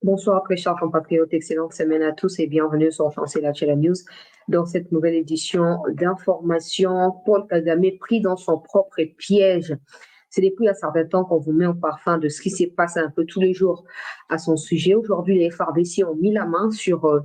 Bonsoir, très chers compatriotes, excellente semaine à tous et bienvenue sur Français La Chela News. Dans cette nouvelle édition d'information, Paul Kagame pris dans son propre piège. C'est depuis un certain temps qu'on vous met au parfum de ce qui s'est passé un peu tous les jours à son sujet. Aujourd'hui, les FARDC ont mis la main sur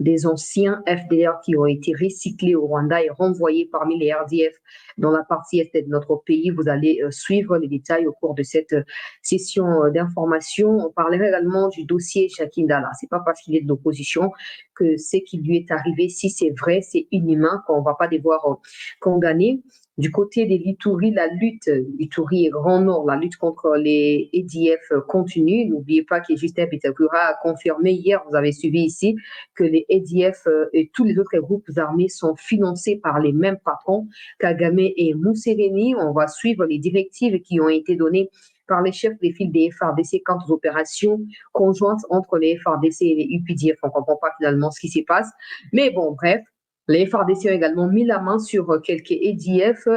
des anciens FDR qui ont été recyclés au Rwanda et renvoyés parmi les RDF dans la partie est de notre pays. Vous allez suivre les détails au cours de cette session d'information. On parlera également du dossier Shakindala. C'est pas parce qu'il est de l'opposition que ce qui lui est arrivé, si c'est vrai, c'est inhumain, qu'on va pas devoir condamner. Du côté des Lituri, la lutte, Lituri et Grand Nord, la lutte contre les EDF continue. N'oubliez pas que Justin Bitakura a confirmé hier, vous avez suivi ici, que les EDF et tous les autres groupes armés sont financés par les mêmes patrons, Kagame et Museveni. On va suivre les directives qui ont été données par les chefs des files des FARDC quant aux opérations conjointes entre les FARDC et les UPDF. On ne comprend pas finalement ce qui se passe. Mais bon, bref, les FARDC ont également mis la main sur quelques EDF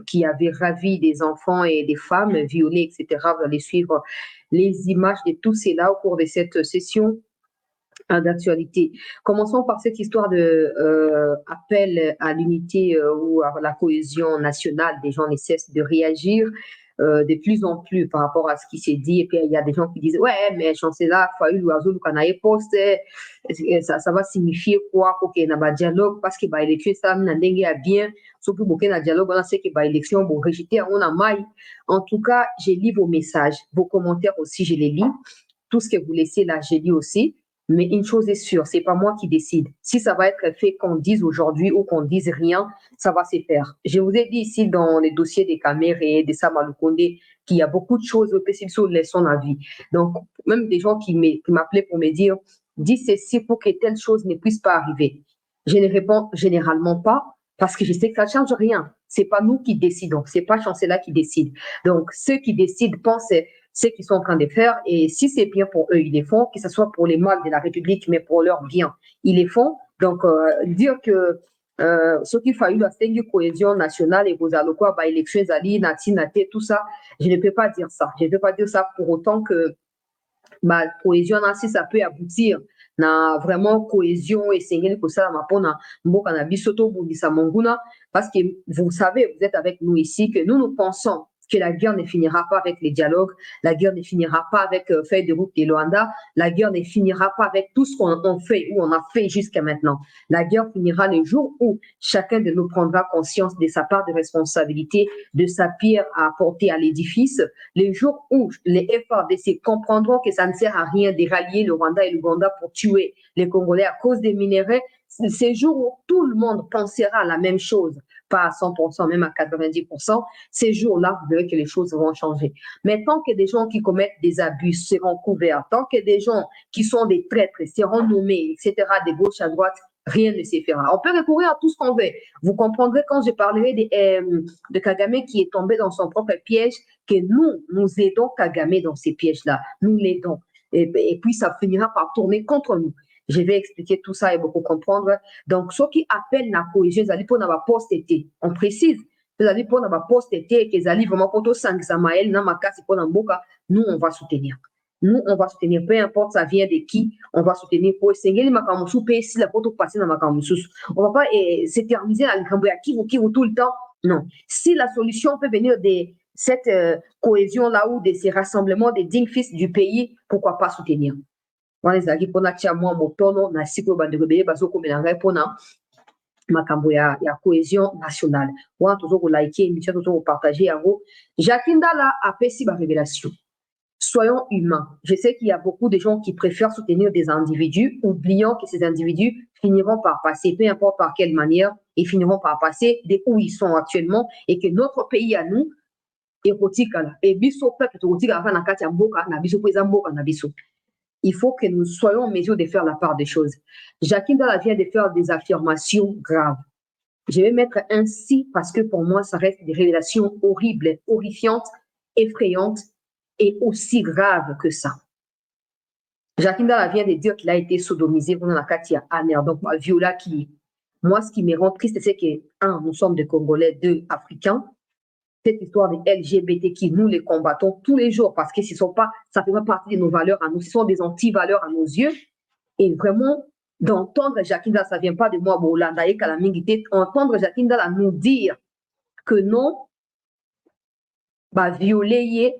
qui avaient ravi des enfants et des femmes violées, etc. Vous allez suivre les images de tout cela au cours de cette session d'actualité. Commençons par cette histoire de appel à l'unité ou à la cohésion nationale. Des gens ne cessent de réagir de plus en plus par rapport à ce qui s'est dit. Et puis, il y a des gens qui disent, ouais, mais chancelier, Fayoul Loiseau, le Kanaé Post, ça va signifier quoi pour qu'il y ait un dialogue? Parce que l'élection, ça n'a bien, sauf pour qu'il y ait un dialogue, on sait que l'élection, bon, rejeter, on a maille. En tout cas, j'ai lu vos messages, vos commentaires aussi, je les lis. Tout ce que vous laissez là, j'ai lu aussi. Mais une chose est sûre, c'est pas moi qui décide. Si ça va être fait qu'on dise aujourd'hui ou qu'on dise rien, ça va se faire. Je vous ai dit ici dans les dossiers des caméras et des Samaloukonde qu'il y a beaucoup de choses que c'est sur son avis. Donc, même des gens qui m'appelaient pour me dire, dis ceci pour que telle chose ne puisse pas arriver. Je ne réponds généralement pas parce que je sais que ça ne change rien. C'est pas nous qui décidons, c'est pas chancelier qui décide. Donc, ceux qui décident pensent ce qu'ils sont en train de faire, et si c'est bien pour eux, ils les font, que ce soit pour les mal de la République, mais pour leur bien, ils les font. Donc, dire que ce qu'il faut la cohésion nationale et vous allez quoi, bah, élection, Zali, Nati, Nate, tout ça, je ne peux pas dire ça. Je ne peux pas dire ça pour autant que bah, cohésion, si ça peut aboutir, na vraiment cohésion et singeli pour ça, ma pona, mboka na bisoto, bundisa monguna, parce que vous savez, vous êtes avec nous ici, que nous pensons que la guerre ne finira pas avec les dialogues, la guerre ne finira pas avec feuille de route de Luanda, la guerre ne finira pas avec tout ce qu'on fait ou on a fait jusqu'à maintenant. La guerre finira le jour où chacun de nous prendra conscience de sa part de responsabilité, de sa pierre à apporter à l'édifice, le jour où les FARDC comprendront que ça ne sert à rien de rallier le Rwanda et l'Ouganda pour tuer les Congolais à cause des minéraux, c'est le jour où tout le monde pensera à la même chose, pas à 100%, même à 90%, ces jours-là, vous verrez que les choses vont changer. Mais tant que des gens qui commettent des abus seront couverts, tant que des gens qui sont des traîtres seront nommés, etc., de gauche à droite, rien ne se fera. On peut recourir à tout ce qu'on veut. Vous comprendrez quand je parlerai de Kagame qui est tombé dans son propre piège, que nous aidons Kagame dans ces pièges-là. Nous l'aidons. Et puis, ça finira par tourner contre nous. Je vais expliquer tout ça et beaucoup comprendre. Donc, ceux qui appellent la cohésion, ils allaient pour la post-été. On précise. Ils allaient pour la post-été, qu'ils allaient vraiment pour tout sang, Samael, Namaka, c'est pour Namboka. Nous, on va soutenir. Nous, on va soutenir, peu importe ça vient de qui, on va soutenir pour essayer Makamusu, si la porte passer dans Makamusu. On ne va pas s'éterniser à qui vous tout le temps. Non. Si la solution peut venir de cette cohésion-là ou de ces rassemblements des dignes fils du pays, pourquoi pas soutenir? Wana ezalaki mpona tia mwa motono na sika oyo bandeko ebele bazokomela ngai mpona makambo ya cohésion nationale. Wana tozokolaike émission tozokopartage yango. Jacques Ndala apesi barévélation. Soyons humains. Je sais qu'il y a beaucoup de gens qui préfèrent soutenir des individus, oubliant que ces individus finiront par passer, peu importe par quelle manière, ils finiront par passer de où ils sont actuellement et que notre pays à nous est rotikala. Et biso peuple rotikala na kati ya mboka na biso pesa mboka na biso. Il faut que nous soyons en mesure de faire la part des choses. Jacques Ndala vient de faire des affirmations graves. Je vais mettre ainsi parce que pour moi, ça reste des révélations horribles, horrifiantes, effrayantes et aussi graves que ça. Jacques Ndala vient de dire qu'il a été sodomisé pendant la Katia Aner, donc viola qui. Moi, ce qui me rend triste, c'est que, un, nous sommes des Congolais, deux, Africains, cette histoire de LGBT qui nous les combattons tous les jours parce que ça fait pas partie de nos valeurs à nous, ce sont des anti-valeurs à nos yeux. Et vraiment, d'entendre Jacinda, ça vient pas de moi, entendre Jacinda nous dire que non, bah, violer,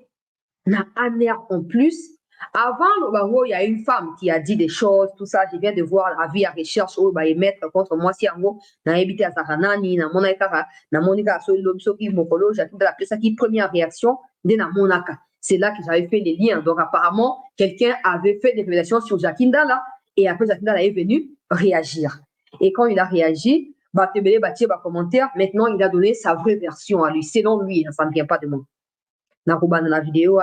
n'a un air en plus. Avant, il y a une femme qui a dit des choses, tout ça. Je viens de voir la vie à recherche où va émettre contre moi. Si en gros, na évité à Saranani, na Monaïka, na Monica, sur l'obsoki, Mokolo, j'ai appelé ça qui première réaction de na Monaka. C'est là que j'avais fait les liens. Donc, apparemment, quelqu'un avait fait des révélations sur Jacinda là, et après, Jacinda est venu réagir. Et quand il a réagi, bah, Tebele Batie, bah, commentaire, maintenant, il a donné sa vraie version à lui. Selon lui, ça ne vient pas de moi. Na dans la vidéo,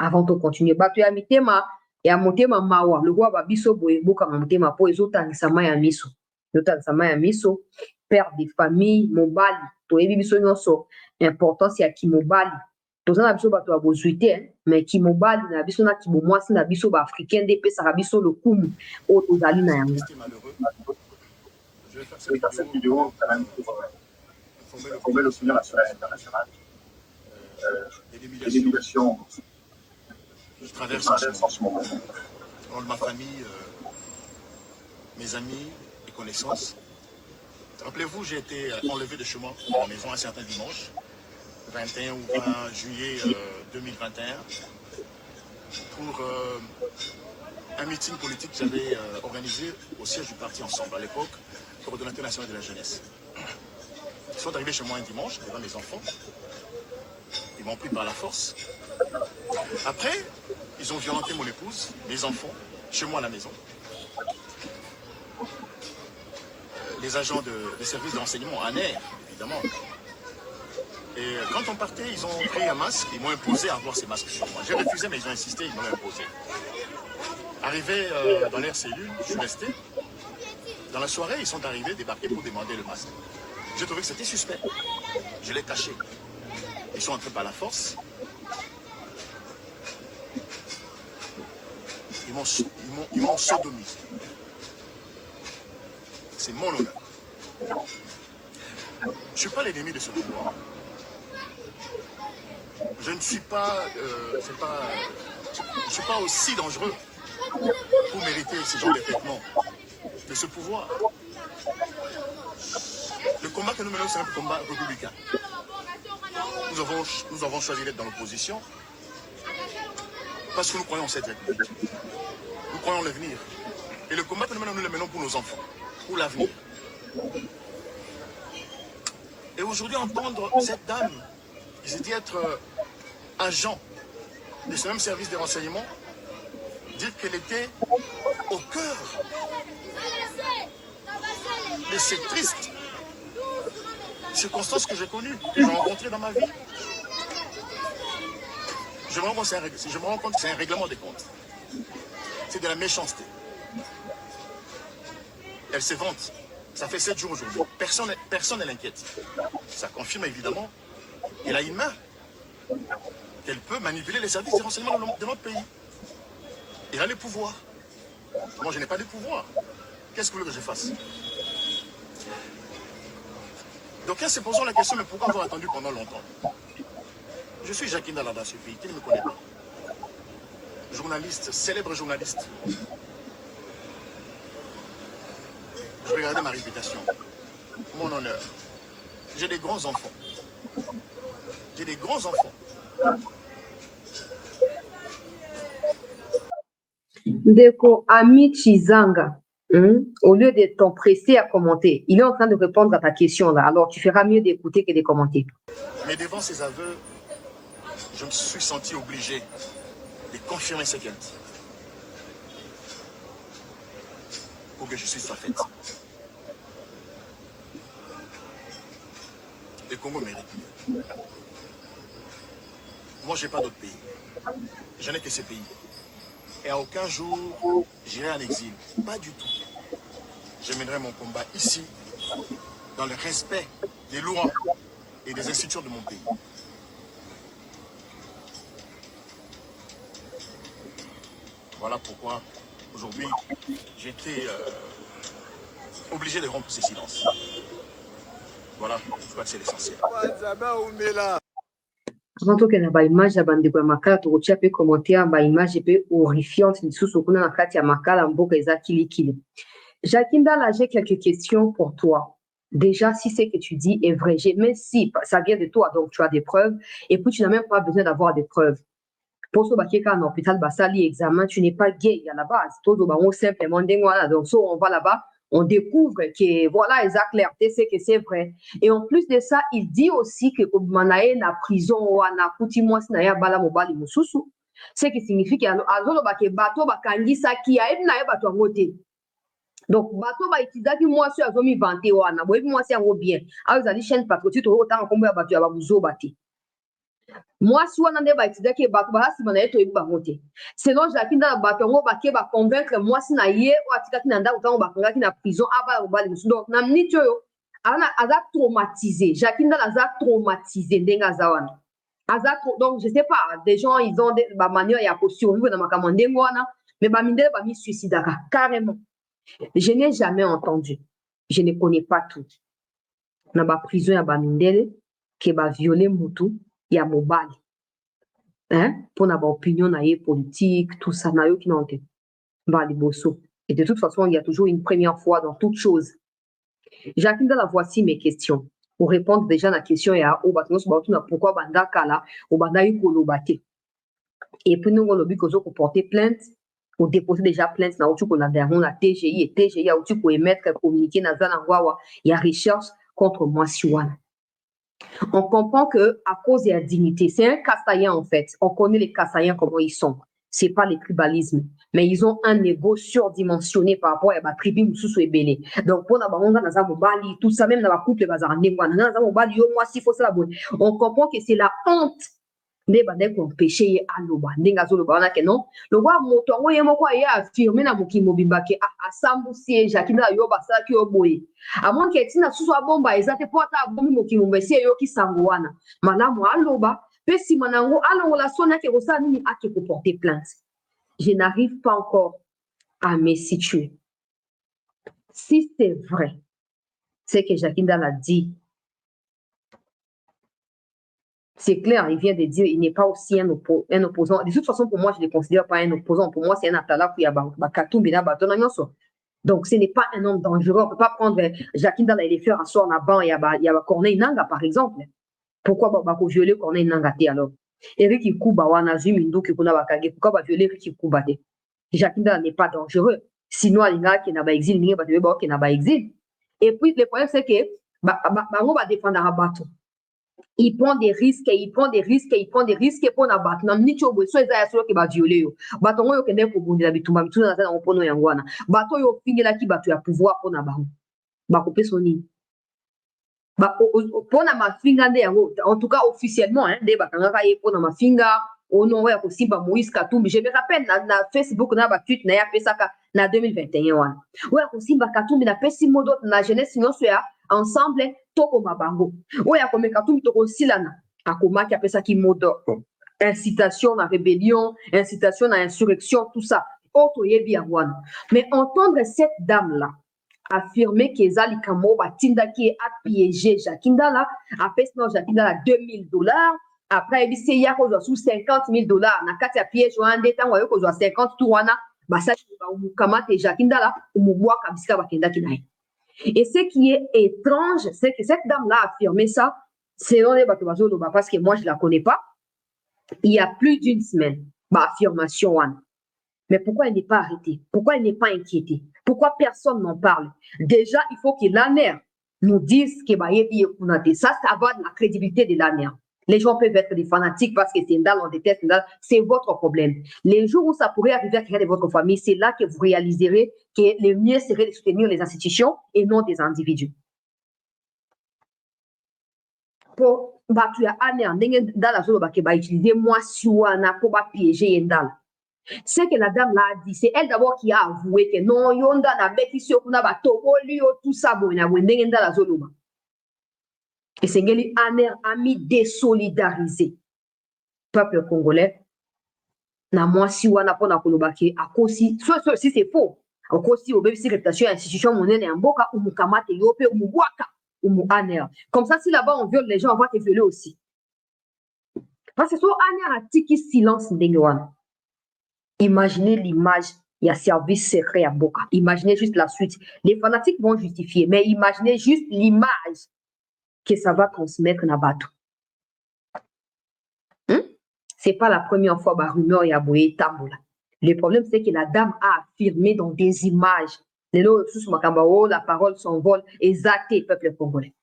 avant de continuer. Bato ya mitema ya motema mawa lokwa ba biso boye boka motema po ezotangisa mai ya miso. Ezotangisa mai ya miso, père de famille, mobali, toyebi biso nyonso importance ya kimobali. Toza na biso bato ya bozwi te, mais kimobali na biso na kibomwasi na biso ba africain nde epesaka biso lokumu oyo tozali na yango. Je vais faire cette vidéo quand même pour informer l'opinion nationale et internationale. Les émulations je traverse en ce moment. Dans ma famille, mes amis et connaissances. Rappelez-vous, j'ai été enlevé de chez moi, de la maison, un certain dimanche, 21 ou 20 juillet 2021, pour un meeting politique que j'avais organisé au siège du parti Ensemble, à l'époque, coordonnateur national de la jeunesse. Ils sont arrivés chez moi un dimanche, devant mes enfants. Ils m'ont pris par la force. Après, ils ont violenté mon épouse, mes enfants, chez moi à la maison. Les agents des services de renseignement en air, évidemment. Et quand on partait, ils ont pris un masque, ils m'ont imposé à avoir ces masques sur moi. J'ai refusé, mais ils ont insisté, ils m'ont imposé. Arrivé dans leur cellule, je suis resté. Dans la soirée, ils sont arrivés, débarqués pour demander le masque. J'ai trouvé que c'était suspect. Je l'ai caché. Ils sont entrés par la force. Ils m'ont sodomisé. C'est mon honneur. Je ne suis pas l'ennemi de ce pouvoir. Je ne suis pas, je suis pas aussi dangereux pour mériter ce genre de traitement de ce pouvoir. Le combat que nous menons, c'est un combat républicain. Nous avons choisi d'être dans l'opposition parce que nous croyons en cette république. Nous croyons en l'avenir. Et le combat que nous le menons pour nos enfants, pour l'avenir. Et aujourd'hui, entendre cette dame qui s'est dit être agent de ce même service de renseignement, dire qu'elle était au cœur de ces tristes circonstances que j'ai connues, que j'ai rencontrées dans ma vie. Je me rends compte que c'est un règlement des comptes. C'est de la méchanceté. Elle se vante. Ça fait 7 jours aujourd'hui. Personne ne l'inquiète. Ça confirme évidemment qu'elle a une main. Qu'elle peut manipuler les services de renseignement de notre pays. Elle a les pouvoirs. Moi, je n'ai pas de pouvoir. Qu'est-ce que vous voulez que je fasse? Donc, ils se posent la question, mais pourquoi avoir attendu pendant longtemps? Je suis Jacinda dans ce pays, qui ne me connaît pas. Journaliste, célèbre journaliste. Je regardais ma réputation, mon honneur. J'ai des grands enfants. J'ai des grands enfants. Ndeko Ami Chizanga, au lieu de t'empresser à commenter, il est en train de répondre à ta question là. Alors tu feras mieux d'écouter que de commenter. Mais devant ces aveux, je me suis senti obligé de confirmer ce qu'elle dit. Pour que justice soit faite. Le Congo mérite. Moi, je n'ai pas d'autre pays. Je n'ai que ce pays. Et à aucun jour, j'irai en exil. Pas du tout. Je mènerai mon combat ici, dans le respect des lois et des institutions de mon pays. Voilà pourquoi, aujourd'hui, j'ai été obligé de rompre ce silence. Voilà, je crois que c'est l'essentiel. Avant tout, qu'il y a une image à bande de makala, tu retiens peu commentaire, une image un peu horrifiante, ni sous qu'on a kati ya makala mboka eza kili. Jacinda, là, j'ai quelques questions pour toi. Déjà, si ce que tu dis est vrai, même si ça vient de toi, donc tu as des preuves, et puis tu n'as même pas besoin d'avoir des preuves. Pour ce qui est en hôpital, basali examen, tu n'es pas gay à la base. Tout le simplement donc so on va là-bas, on découvre que voilà, ils ont clarté, c'est que c'est vrai. Et en plus de ça, il dit aussi que manae na prison na kuti mwasi na ya bala mobali mususu. Ce qui signifie que azolo ba ke bato ba kangisa ki a na ya bato ngote. Donc bato ba itizaki mwasi azomi vanté wana, boyebi mwasi yango bien. A ezali chaîne patriotique to otanga kombo ya bato ya ba muzo bati. Moi, si on a des bâtiments qui sont bâtis, on a été bâtis. Sinon, Jacqueline dans le bâtiment, on va convaincre moi si na yé ou atika qui n'anda autant au bâtiment qui na prison, aba au bâtiment. Donc, na minute yo, ana aza traumatisé. Jacqueline dans aza traumatisé denga zawana. Donc je sais pas, des gens ils ont des manière ya pour survivre dans ma commande ngwana, mais ba mindele ba mi suicidaka carrément. Je n'ai jamais entendu. Je ne connais pas tout. Na ba prison ya ba mindele qui ba violer mutu. Il y a mobile. Pour avoir opinion politique, tout ça, qui n'ont et de toute façon, il y a toujours une première fois dans toute chose. Jacqueline, voici mes questions. Pour répondre déjà à la question, il y a pourquoi Banda Kala, ou Banda Yukolobate. Et puis nous, on a vu qu'on a porté plainte, on déposé déjà plainte, on a la TGI, et TGI a aussi pour émettre, communiquer dans il y a recherche contre moi, Siwana. On comprend que à cause de la dignité, c'est un Kassaïen en fait. On connaît les Kassaïens comment ils sont. C'est pas les tribalismes, mais ils ont un ego surdimensionné par rapport à la tribu Moussou et Belé. Donc pour tout ça même dans la couple on comprend que c'est la honte nde bande ko péché ye aloba ndinga zoloba wana ke non le roi moto ngo ye moko ya affirmer na mokimo bimbake asambu sie Jacqueline yo basala ki oboye amon ke tina susu abomba ezate pota abomi mokimo mbese yo ki sango wana malamu aloba pe si manango alongo la sona ke rosa nini ake ko porter plainte. Je n'arrive pas encore à me situer. Si c'est vrai, c'est que Jacqueline l'a dit. C'est clair, il vient de dire il n'est pas aussi un opposant. De toute façon, pour moi, je ne le considère pas un opposant. Pour moi, c'est un atala qui a donc, ce n'est pas un homme dangereux. On ne peut pas prendre Jacqueline Dala et les faire asseoir en avant. Il y a Corneille Nanga, par exemple. Pourquoi violer Corneille Nanga alors? Eric Ikuba, pourquoi violer Eric Ikuba? Jacqueline Dala n'est pas dangereux. Sinon, il y a qui n'a pas exil, il n'y a pas exil. Et puis, le problème, c'est que on va défendre un bateau. Il prend des risques pour n'abattre. Nam ni chobo so eza ya solo ke ba violer yo. Bato ngo yo kende ko bundila bitumba mituna na opono yangwana. Bato yo fingela ki bato ya pouvoir pour na bango. Ba ko peso nini? Ba pour na mafinga nde yango. En tout cas officiellement nde bakanga ka ye pour na mafinga ono ya ko simba Moïse Katumbi. Je me rappelle na Facebook na ba tweet na ya pesaka na 2021 wana. Oya ko simba Katumbi na pesi modo na jeunesse nyonso ya ensemble toko mabango oya komeka tumi toko silana akomaki apesa ki modo incitation à rébellion, incitation à insurrection, tout ça auto yebi yangwana. Mais entendre cette dame là affirmer que Zali Kamo batinda qui a piégé Jacqueline Dala apesa non Jacqueline Dala $2000 après il dit ya ko sous $50,000 na kati ya piège wande tango yo ko 50 tout wana basa kamate Jacqueline Dala umubwa kabisa bakenda kinaye. Et ce qui est étrange, c'est que cette dame-là a affirmé ça, selon les Batobazolo, parce que moi, je ne la connais pas, il y a plus d'une semaine, affirmation. Mais pourquoi elle n'est pas arrêtée? Pourquoi elle n'est pas inquiétée? Pourquoi personne n'en parle? Déjà, il faut que l'ANER nous dise que ça va de la crédibilité de l'ANER. Les gens peuvent être des fanatiques parce que c'est une dalle, on déteste une dalle. C'est votre problème. Les jours où ça pourrait arriver à quelqu'un de votre famille, c'est là que vous réaliserez que le mieux serait de soutenir les institutions et non des individus. Pour tu as dans la zone qui va utiliser moi suana pour piéger une dalle. Ce que la dame l'a dit, c'est elle d'abord qui a avoué que non, yonda na beki sur kuna ba tokoli tout ça bon na wendenge dans la zone. Et c'est Ngeli Aner a mis désolidarisé peuple congolais. Na moi si wana pona kolobaki akosi si c'est faux. Akosi obebisi réputation institution monene mboka umukamate yope umubwaka umu Aner. Comme ça si là-bas on viole les gens on va te violer aussi. Parce que so ane atiki silence ndenge wana. Imaginez l'image, il y a service secret à Boka. Imaginez juste la suite. Les fanatiques vont justifier, mais imaginez juste l'image que ça va transmettre na bato. C'est pas la première fois que rumeur y a boyé tambola. Le problème, c'est que la dame a affirmé dans des images. La parole s'envole et zaté, peuple congolais.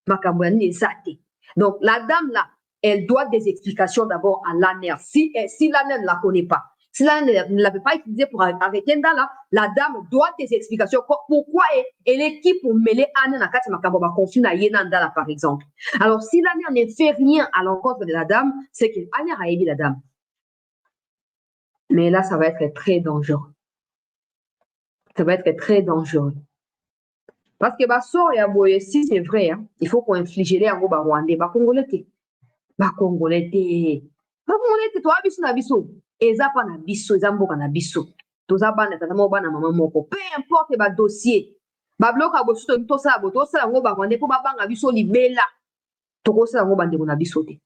Makambouani est zaté. Donc, la dame là, elle doit des explications d'abord à l'ANER. Si l'ANER ne la connaît pas, si l'ANER ne l'avait pas utilisée pour arrêter là, la dame doit des explications. Pourquoi elle est qui pour mêler ANER à Kati Makambouba conflit à Yenandala, par exemple. Alors, si l'ANER ne fait rien à l'encontre de la dame, c'est que l'ANER a aidé la dame. Mais là, ça va être très dangereux. Ça va être très dangereux. Parce que si c'est vrai, hein, il faut qu'on inflige les angos Rwandais, Congolais. Congolais, toi, biso na biso. Eza pa na biso, eza mboka na biso. Toza bana tata mo bana maman moko. Peu importe ba dossier. Ba bloka bo suto to sa ngo ba Rwandais po ba banga biso libela. Toko sa ngo bande na biso te.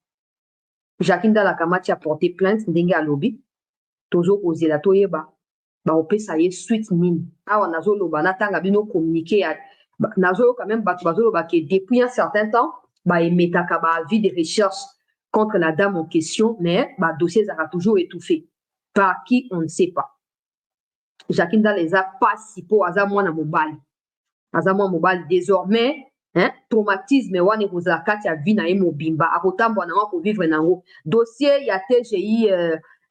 Jacqueline Dala Kamati a porté plainte ndenge alobi. Tozo kozela toyeba. Ba opesa ye suite nini. Awa nazo loba natanga bino communiquer nazo quand même bato bazo loba que depuis un certain temps ba emetaka ba avis de recherche contre la dame en question, mais ba dossier sera toujours étouffé. Par qui on ne sait pas. Jacqueline Dala les a pas si po aza mwana mobali. Aza mwana mobali désormais, hein, traumatisme wana kozala kati ya vie na ye mobimba akotambola nango ko vivre nango. Dossier ya TGI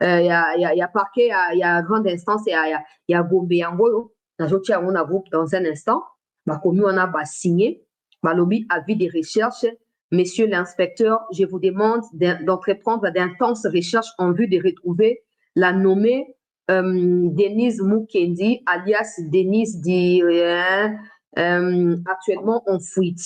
il y a parquet, il y a grande instance, il y a Gombe Yango, on a groupe dans un instant, on a signé, lobby avis de recherche. Monsieur l'inspecteur, je vous demande d'entreprendre d'intenses recherches en vue de retrouver la nommée Denise Mukendi, alias Denise actuellement en fuite.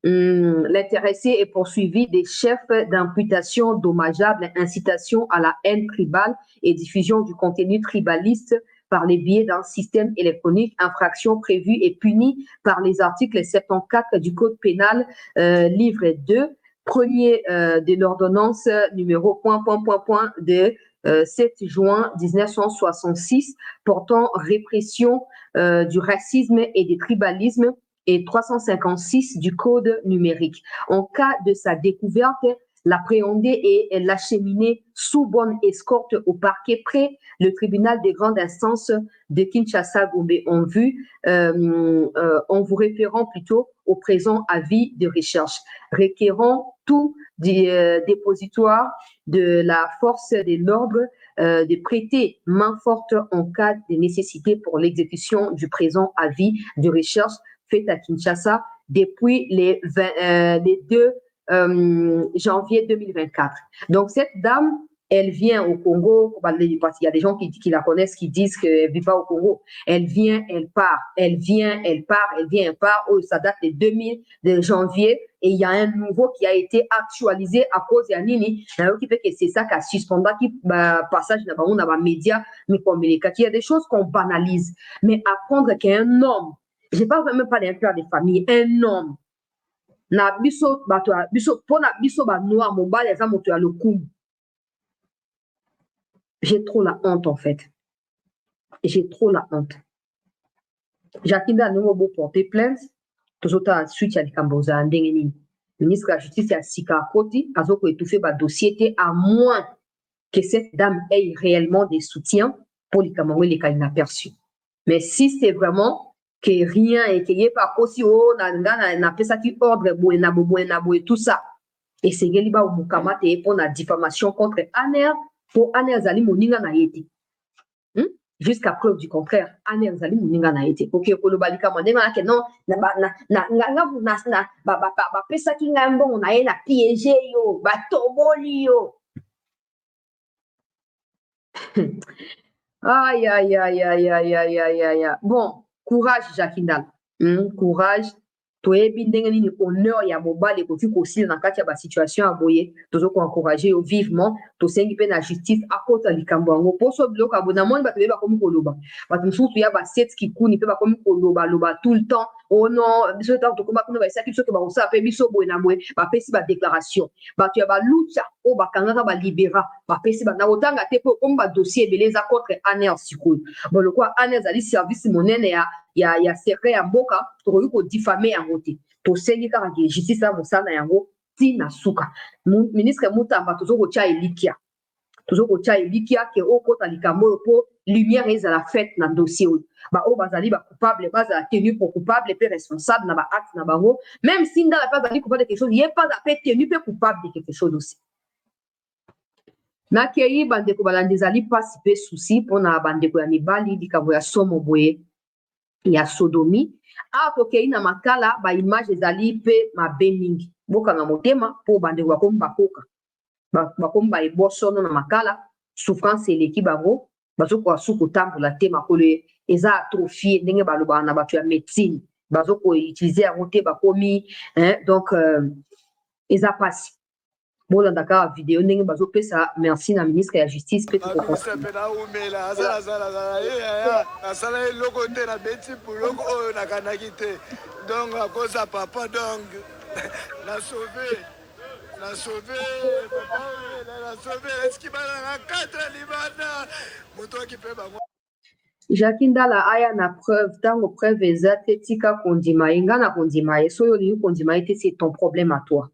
L'intéressé est poursuivi des chefs d'imputation dommageable, incitation à la haine tribale et diffusion du contenu tribaliste par les biais d'un système électronique, infraction prévue et punie par les articles 74 du Code pénal, livre 2, premier de l'ordonnance numéro ... de 7 juin 1966 portant répression du racisme et du tribalisme et 356 du Code numérique. En cas de sa découverte, l'appréhender et l'acheminer sous bonne escorte au parquet près le tribunal des grandes instances de Kinshasa-Gombe en vue, en vous référant plutôt au présent avis de recherche, requérant tout dépositoire de la force de l'ordre de prêter main forte en cas de nécessité pour l'exécution du présent avis de recherche fait à Kinshasa depuis les 2 janvier 2024. Donc, cette dame, elle vient au Congo, parce qu'il y a des gens qui la connaissent, qui disent qu'elle ne vit pas au Congo. Elle vient, elle part, elle vient, elle part, elle vient, elle part. Oh, ça date de janvier et il y a un nouveau qui a été actualisé à cause de Nini. Qui fait que c'est ça qui a suspendu qui passage dans les médias, mais comme il y a des choses qu'on banalise. Mais apprendre qu'un homme, je ne parle même pas d'un père de famille, un homme, na biso pona biso ba noir mobile eza moto ya lokumu. J'ai trop la honte en fait. J'ai trop la honte. Jacqueline a nouveau beau porter plainte. Tozota suite ya likambo za ndenge nini. Ministre de la Justice ya sika koti azoko étouffer ba dossier à moins que cette dame ait réellement des soutiens pour likambo les cas inaperçus. Mais si c'est vraiment que rien et qu'il n'y ait pas aussi na pesa qui ordre boue tout ça et c'est geliba mukama te pour la diffamation contre Aner pour Aner zali moninga na yete jusqu'à preuve du contraire Aner zali moninga na yete OK ko lo balika mondenga ke non na ba pesa ki ngambo na ye na piéger yo ba toboli yo. Aïe, aïe, aïe, aïe, aïe, aïe, aïe, aïe. Bon, courage, Jacqueline Dala. Courage. Toyebi ndenge nini honneur ya mobali kofi kosila na kati ya ba situation ya boye tozo ko encourager vivement to sengi pe na justice akota likambo yango poso biloko abona moni bato ba komi koloba bato mususu ya ba set ki kuni pe ba komi koloba loba tout le temps oh non biso tant to komba kuna ba saki biso ke ba osa pe biso boye na boye ba pesi ba déclaration ba tu ya ba lucha o ba kangaka ba libéra ba pesi ba na otanga te po comme ba dossier beleza contre Aner sikoyo bon le quoi Aner zali service monene ya secret ya mboka to ko diffamer yango te to sengi kaka ke justice a mosala yango ti na suka ministre Mutamba tozo ko tia elikia ke okota likambo po lumière ezala faite na dossier ba o bazali ba coupable bazala tenu pour coupable pe responsable na ba acte na bango même si ndala pas bazali coupable de quelque chose il est pas appelé tenu pe coupable de quelque chose aussi na kei bandeko balandi ezali pasi pe souci mpona bandeko ya mibali likambo ya somo boye ya sodomi tokei na makala baimage ezali mpe mabe mingi bokanga motema mpo bandeko bakomi bakoka bakomi baebosono na makala souffrance eleki bango bazokoka su kotambola te makolo eza atrophie ndenge balobaka na bato ya médecine bazokoutilize yango te bakomi donc eza pasi bolanda kaka video ndenge bazopesa merci na ministre ya justice mpe asala eloko te na beti buloko oyo nakandaki te donc akoza papa donc na sauve eski bananga 4 libana moto akipe bango Jackie Ndala aya na preuve tango preuve eza te tika kondima ye nga na kondima ye soki olingi kondima ye te c'est ton problème à toi.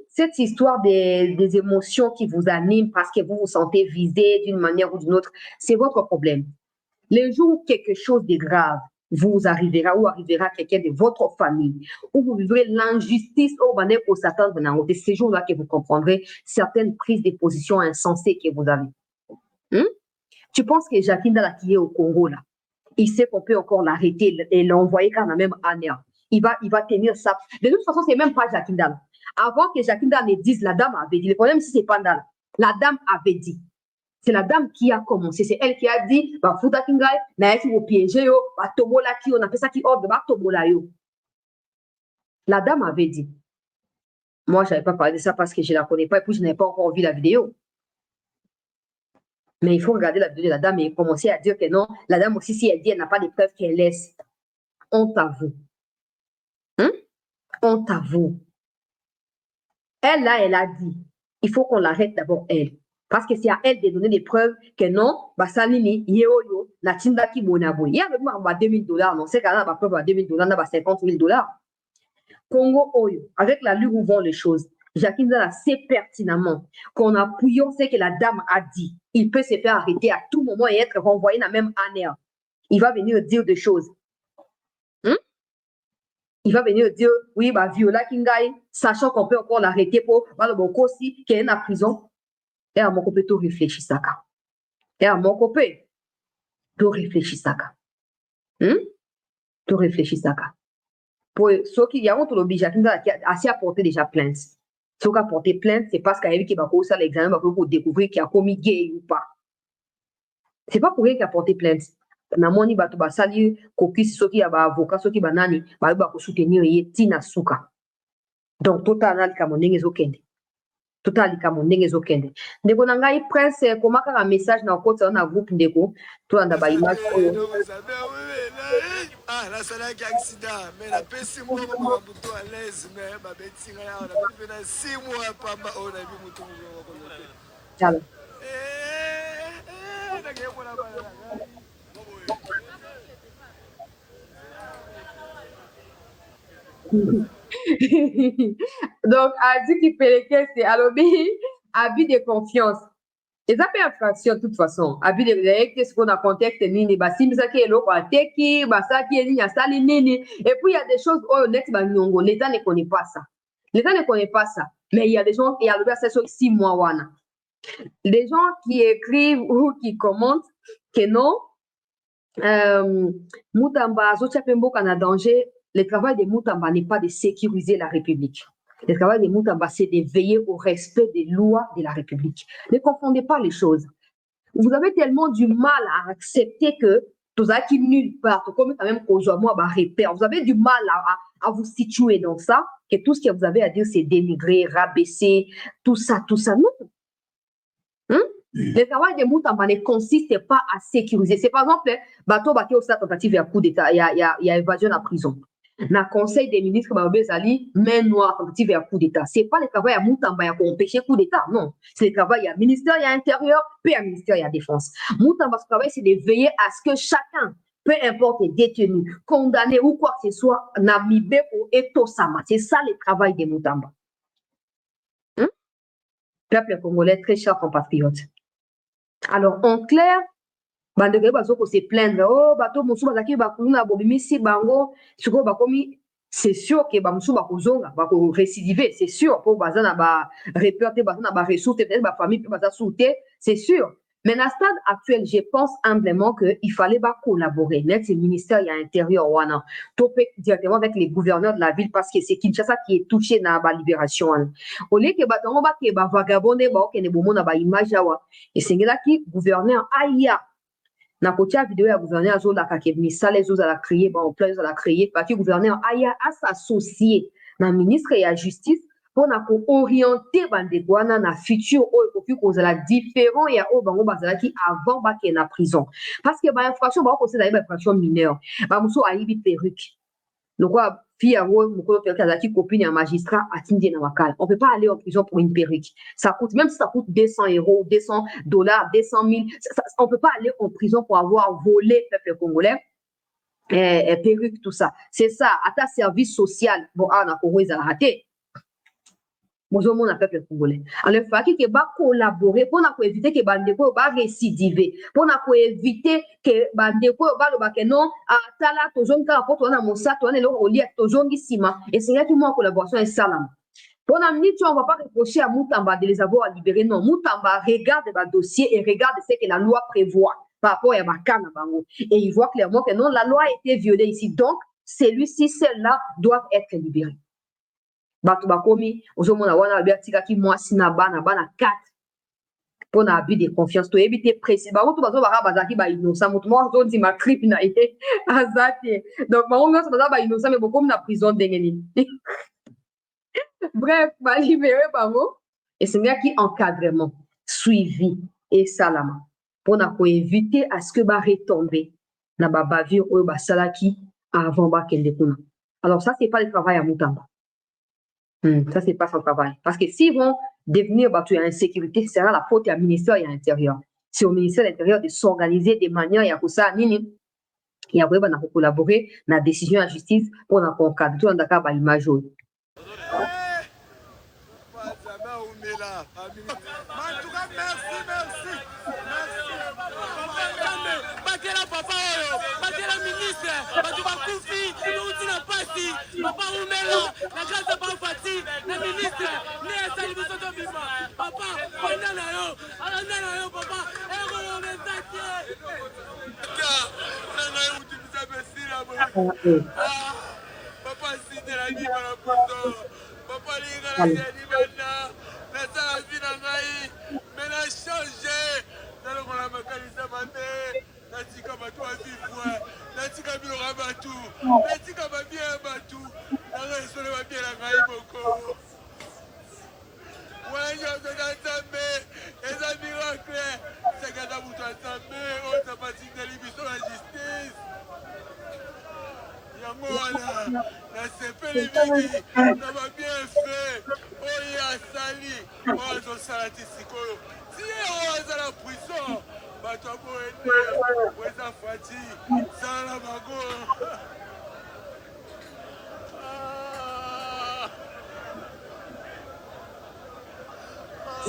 Cette histoire des émotions qui vous animent parce que vous vous sentez visé d'une manière ou d'une autre, c'est votre problème. Le jour où quelque chose de grave vous arrivera ou arrivera quelqu'un de votre famille, où vous vivrez l'injustice au bandé pour s'attendre dans c'est ces jours-là que vous comprendrez certaines prises de position insensées que vous avez. Tu penses que Jackie Ndala qui est au Congo là, il sait qu'on peut encore l'arrêter et l'envoyer quand même à Néa. Il va tenir ça. De toute façon, c'est même pas Jackie Ndala. Avant que Jackie Ndala ne dise, la dame avait dit. Le problème, si c'est pas Ndala, la dame avait dit. C'est la dame qui a commencé. C'est elle qui a dit, bah, Fouta Kingaï, na esi vous piéger yo, bah, tobola ki, on appelle ça qui ordre, bah, tobola yo. La dame avait dit. Moi, je n'avais pas parlé de ça parce que je ne la connais pas et puis je n'avais pas encore vu la vidéo. Mais il faut regarder la vidéo de la dame et commencer à dire que non, la dame aussi, si elle dit, elle n'a pas de preuves qu'elle laisse. Honte à vous. Honte à vous. Elle, là, elle a dit, il faut qu'on l'arrête d'abord, elle. Parce que c'est à elle de donner des preuves que non, bah, ça nini, yo, la tinda qui monabo. Il y a même pas $2,000, non, c'est quand même pas preuve à $2,000, n'a pas $50,000. Congo Oyo, avec la lure où vont les choses, Jackie Ndala sait pertinemment qu'on a pouillon ce que la dame a dit. Il peut se faire arrêter à tout moment et être renvoyé dans la même année. Il va venir dire des choses. Il va venir dire, oui, bah, Viola Kingaï, sachant qu'on peut encore l'arrêter pour, bah, le bon aussi, qui est en prison. Et à mon copé, tout réfléchit ça. Et à mon copé, tout réfléchit ça. Tout réfléchit ça. Pour ceux qui y a honte, l'oblige, Jackie Ndala a assez apporté déjà plainte. Ceux qui a porté plainte, c'est parce qu'il y a eu qui va ça l'examen pour découvrir qu'il a commis gay ou pas. C'est pas pour rien qu'il a porté plainte. Namoni bato basali kokisi soki ya ba avocat soki banani ba ko soutenir ye tina suka. Donc total alika mondenge ezokende. Total alika mondenge ezokende. Ndeko na ngai prince komaka ka message na kota na groupe ndeko to anda ba image oyo. La salaki accident mais la pesi mo ko buto à l'aise mais ba betinga ya na 6 mois pamba on a vu mutu mo ko lote. Yalla. Donc, a dit qu'il fait les c'est abus de confiance. Et ça fait infraction de toute façon. Abus de confiance, ce qu'on a contexte, nini, basi, misaki, eloko, teki, basaki, nini, asali, nini. Et puis, il y a des choses, oh, net, l'État ne connaît pas ça. L'État ne connaît pas ça. Mais il y a des gens, il y a le verset sur 6 mois, wana. Les gens qui écrivent ou qui commentent que non, Mutamba, Zotiapembo, en a danger. Le travail de Mutamba n'est pas de sécuriser la République. Le travail de Mutamba, c'est de veiller au respect des lois de la République. Ne confondez pas les choses. Vous avez tellement du mal à accepter que tout ça qui nulle part, comme quand même vous avez du mal à vous situer dans ça, que tout ce que vous avez à dire, c'est dénigrer, rabaisser, tout ça, non. Le travail de Moutamba ne consiste pas à sécuriser. C'est par exemple, bateau bateau sa tentative à coup d'État, il y a évasion à prison. Dans le Conseil des ministres, Babezali, main noire, tentative à coup d'État. C'est pas le travail à Moutamba pour empêcher coup d'État, non. C'est le travail à ministère, il y a intérieur, puis à ministère, il y a défense. Moutamba, ce travail, c'est de veiller à ce que chacun, peu importe les détenus, condamnés ou quoi que ce soit, Namibé ou Etosama. C'est ça le travail de Moutamba. Peuple congolais, très cher compatriotes. Alors, en clair, bandeke bazoko se plaindre, oh, bato musu bazaki bakuna bobimisi bango, siko bakomi, c'est sûr que bamusu bakozonga, bako récidiver, c'est sûr, pour bazana ba réperté, bazana ba ressources, peut-être ba famille, bazana souté, c'est sûr. Mais à ce stade actuel, je pense humblement qu'il fallait collaborer. Net, c'est le ministère il y a intérieur, wana, topé directement avec les gouverneurs de la ville parce que c'est Kinshasa qui est touché dans la libération. Au lieu que batongo ba ke ba vagabondé ba okene bomo na ba image awa. Et c'est là qui gouverneur aya na kotia vidéo ya gouverneur azola ka ke misala ezo za la créer ba en plein za la créer parce que gouverneur aya a s'associer na ministre ya justice pour orienter bandeko wana na futur oyo ekoki kozala différent ya oyo bango bazalaki avant bakende na prison parce que bainfraction bakokosala ye bainfraction mineure bamosusu ayibi perruque lokwa fille yango mokolo perruque azalaki copine ya magistrat atindi na makala on peut pas aller en prison pour une perruque ça coûte même si ça coûte 200 euros $200 200 000 on peut pas aller en prison pour avoir volé peuple congolais perruque tout ça c'est ça à ta service social bon na Congo ezala raté bonjour mon peuple congolais. Alors il faut que ba collaborer pour éviter que bandeko ba récidiver, pour éviter que bandeko ba lo ba que non atala tozongi ka rapport na mosa to na lo oli tozongi sima et c'est là tout mon collaboration est salam. Pour la minute on va pas reprocher à Moutamba de les avoir libérés non, Moutamba regarde le dossier et regarde ce que la loi prévoit par rapport à Bakana bango et il voit clairement que non la loi a été violée ici donc celui-ci celle-là doivent être libérés. Bato bakomi ozomona wana babiatikaki mwasi na bana 4 mpona abus de confiance toyebi te précis bango to bazobaka bazalaki bainocent moto moko azondima trip na ye aza te donc bango nyonso baza bainocent me bokomi na prison ndenge nini bref balibere bango esengaki encadrement suivi esalama mpona koéviter à ce que baretombe na babavure oyo basalaki avant bakende kuna alors ça c'est pas le travail à Moutamba. Ça, c'est pas son travail. Parce que s'ils vont devenir battus à insécurité, ce sera la faute du ministère et à l'intérieur. C'est au ministère de l'Intérieur de s'organiser de manière à ce ça, nini. Et après, on a collaboré dans la décision de la justice pour la concorde. Tout le monde a l'image. Papa Oumela, la grâce de Papa Fati, la ministre, Néa Salibiso Bima, Papa, Pondanayo, Alandanayo, Papa, Ero Mensati. Papa, si de la vie, Papa, les gars, la salle vie dans Naï, mais la changé, dans le monde, la macanisa maté. Natika batu avivwa, natika bilora batu, natika babia batu, naresole babia la ngai boko. Wanyo zona nzambe, eza miracle, sekata mutu nzambe, oza pasiteli biso la justice. Yango wana, nasepeli mingi, na babia fait, oyo asali, oyo azosala ti sikoyo. Si oyo aza la prison, bato aboende weza fati sala bago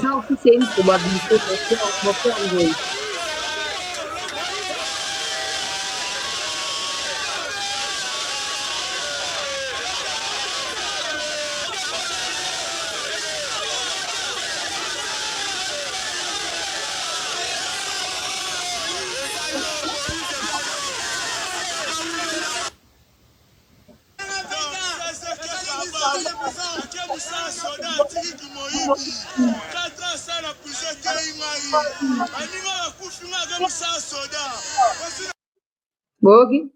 Ça aussi c'est une probabilité pour faire une Bogi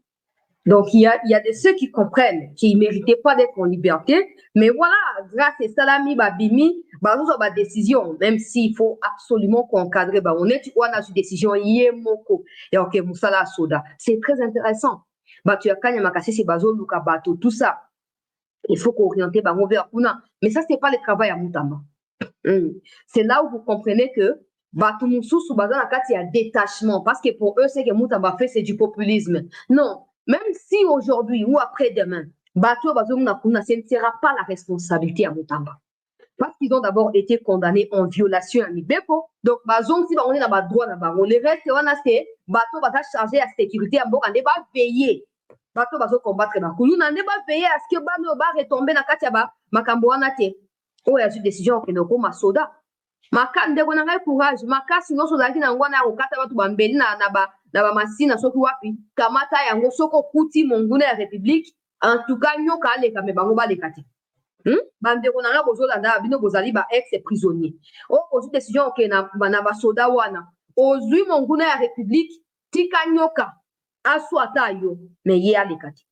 Donc, il y a de ceux qui comprennent qu'ils ne méritaient pas d'être en liberté, mais voilà, grâce à Salami Babimi, nous avons une décision, même s'il faut absolument encadrer, on est une décision, Yemoko, et ok, Moussala Soda. C'est très intéressant. Tu as Kanya Makasi, c'est Bazo, Luka Bato, tout ça. Il faut qu'orienter vers Puna. Mais ça, ce n'est pas le travail à Moutamba. C'est là où vous comprenez que Bato Moussou, sous Bazan, il y a détachement, parce que pour eux, ce que Moutamba fait, c'est du populisme. Non. Même si aujourd'hui ou après-demain, Bato Bazomuna Kuna, ce ne sera pas la responsabilité à Moutamba. Parce qu'ils ont d'abord été condamnés en violation à Mibeko. Donc, Bazom, si on est dans le droit, on les reste, on a fait, Bato va charger la sécurité, on va payer. Bato va combattre la Koulou, on va payer à ce que Bano va retomber dans Katiaba, Makambo Anate. Oh, il y a une décision qui est comme un soda. Makande ko nanga courage makasi nyonso zalaki na ngwana ko kata batu bambeli na ba masina soki wapi kamata yango soko kuti monguna ya république en tout cas nyoka aleka me bango baleka te bande ko nanga bozolanda bino bozali ba ex prisonnier ozwi décision ke na ba soda wana ozwi monguna ya république tika nyoka aswata yo me ye aleka te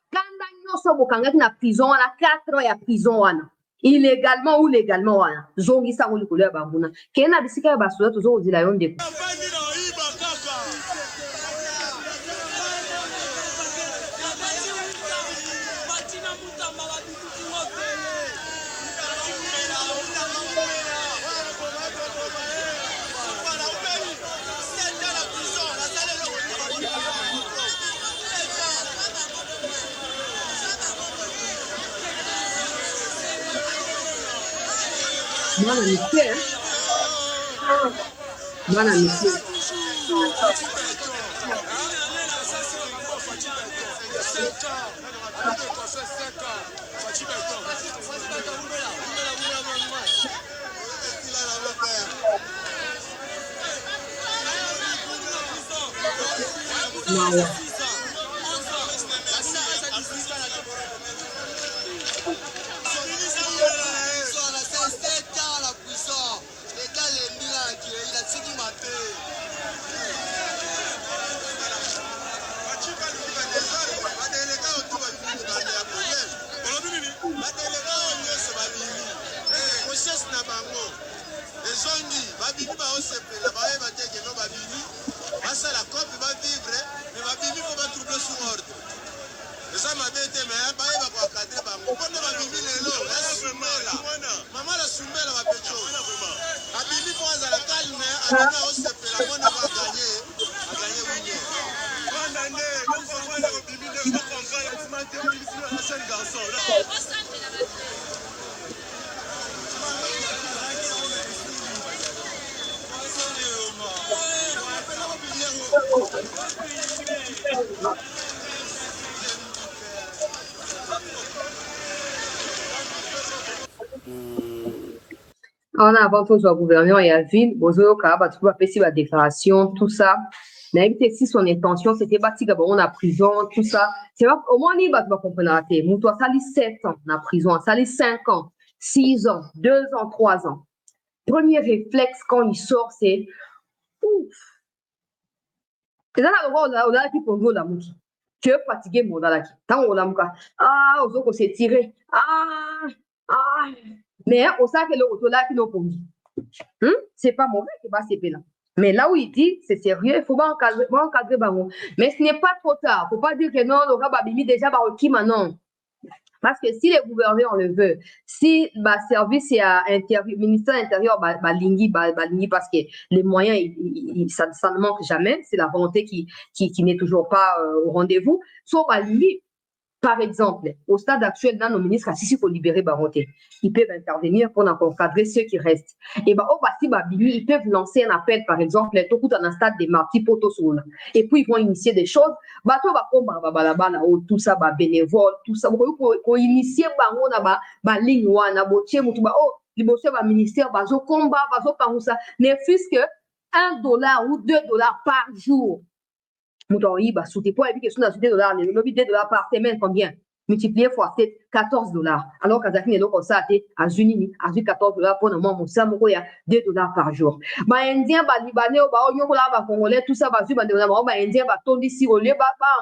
kanda nyonso bokangaki na prison wana 4 ans ya prison wana illégalement ou légalement wana zongi sango likolo ya bambuna kena bisika ya basoda tozokozila yo ndeko Mwana mike, mwana mike. Nawa. On a avant tout au gouvernement et à ville, Bozo Kaba, tu peux faire la déclaration, tout ça. Mais si son intention, c'était bâti on a prison, tout ça. C'est vrai, au moins, il va comprendre. Moutoua, ça lit 7 ans en prison, ça lit 5 ans, 6 ans, 2 ans, 3 ans. Premier réflexe quand il sort, c'est ouf. Et là, on a qui pour nous, la mouki. Tu es fatigué, mon dalaki. Tant on l'a mouka. Ah, on s'est tiré. Ah. Mais on sait que le autola qui nous conduit. C'est pas mauvais que va là. Mais là où il dit, c'est sérieux, il faut pas encadrer Bango. Mais ce n'est pas trop tard. Il ne faut pas dire que non, le gars Babimi déjà Baroki maintenant. Parce que si les gouverneurs le veulent, si le service ministère de l'Intérieur Lingui, parce que les moyens, ça ne manque jamais, c'est la volonté qui n'est toujours pas au rendez-vous. Soit Lingui, par exemple, au stade actuel, nos ministres, si il faut libérer Baroté, ils peuvent intervenir pour encadrer ceux qui restent. Et ils peuvent lancer un appel, par exemple, tout dans un stade des martyrs potosoula. Et puis, ils vont initier des choses. Tout ça, bénévole, tout ça. Pour initier, ligne, ministère, combat, ne fût-ce que $1 ou $2 par jour. Moutoui, souté pour éviter que $2, $2 par semaine, combien? multiplié fois 7, $14. Alors qu'Azaki n'est comme ça, à Zunini, à 14 $ pour le moment, il y a $2 par jour. Les Indiens, les Libanais, les Congolais, tout ça, les Indiens, les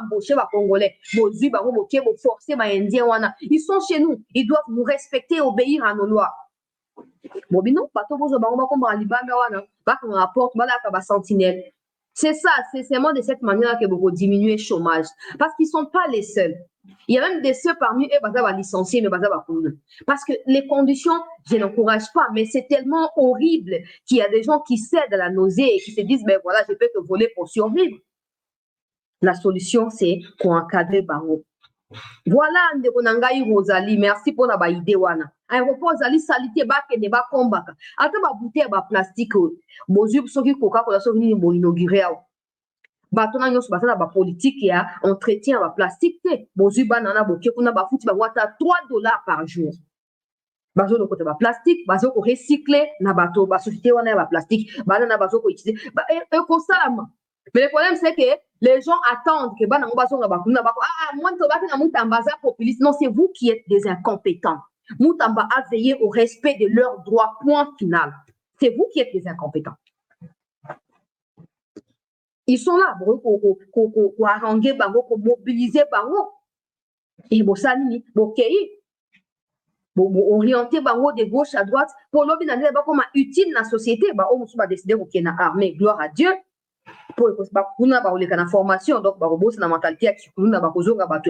embaucher les Congolais, les forcer les Indiens. Ils sont chez nous, ils doivent nous respecter, obéir à nos lois. C'est ça, c'est seulement de cette manière que vous diminuer le chômage. Parce qu'ils ne sont pas les seuls. Il y a même des seuls parmi eux qui sont licenciés, mais parce que les conditions, je n'encourage pas, mais c'est tellement horrible qu'il y a des gens qui cèdent à la nausée et qui se disent, ben voilà, je peux te voler pour survivre. La solution, c'est qu'on encadre Bango. Voilà, Ndekonangai Rosalie, merci pour la idée. Aéroport Zali salité bakende bakombaka. Ata ba bouteille ba plastique. Bozu soki Coca-Cola soki ni bo inaugurer. Batona nyos batana ba politique ya entretien ba plastique te. Bozu banana boke kuna ba futi ba wata $3 par jour. Bazo no côté ba plastique, bazo ko recycler na bato ba société wana ba plastique, banana bazo ko utiliser. Ba ko salama. Mais le problème c'est que les gens attendent que banana bazo ba kuna ba moi to batana mutambaza populiste. Non, c'est vous qui êtes des incompétents. Moutamba a veillé au respect de leurs droits, point final. C'est vous qui êtes les incompétents. Ils sont là pour haranguer, pour mobiliser, et pour s'animer, pour orienter de gauche à droite, pour l'obtenir comme utile dans la société. On va décider qu'il y a une armée, gloire à Dieu. Pour la formation, donc, la mentalité qui est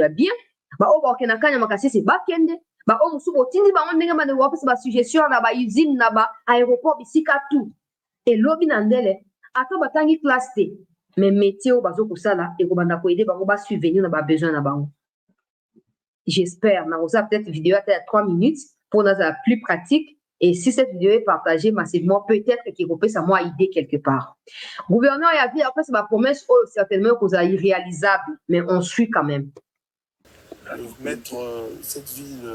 bien. Ba o musu otindi ba ndenge ba wapesi ba suggestion na ba usine na ba aéroport bisika tout et lobi na ndele ata batangi classe T mais métier o bazo kusala et ko banda ko aider bango ba subvenir na ba besoin na bango. J'espère na osa peut-être vidéo à 3 minutes pour nous la plus pratique et si cette vidéo est partagée massivement peut-être qu'il peut ça moi idée quelque part. Gouverneur a dit après c'est ma promesse certainement que ça irréalisable mais on suit quand même. Mettre cette ville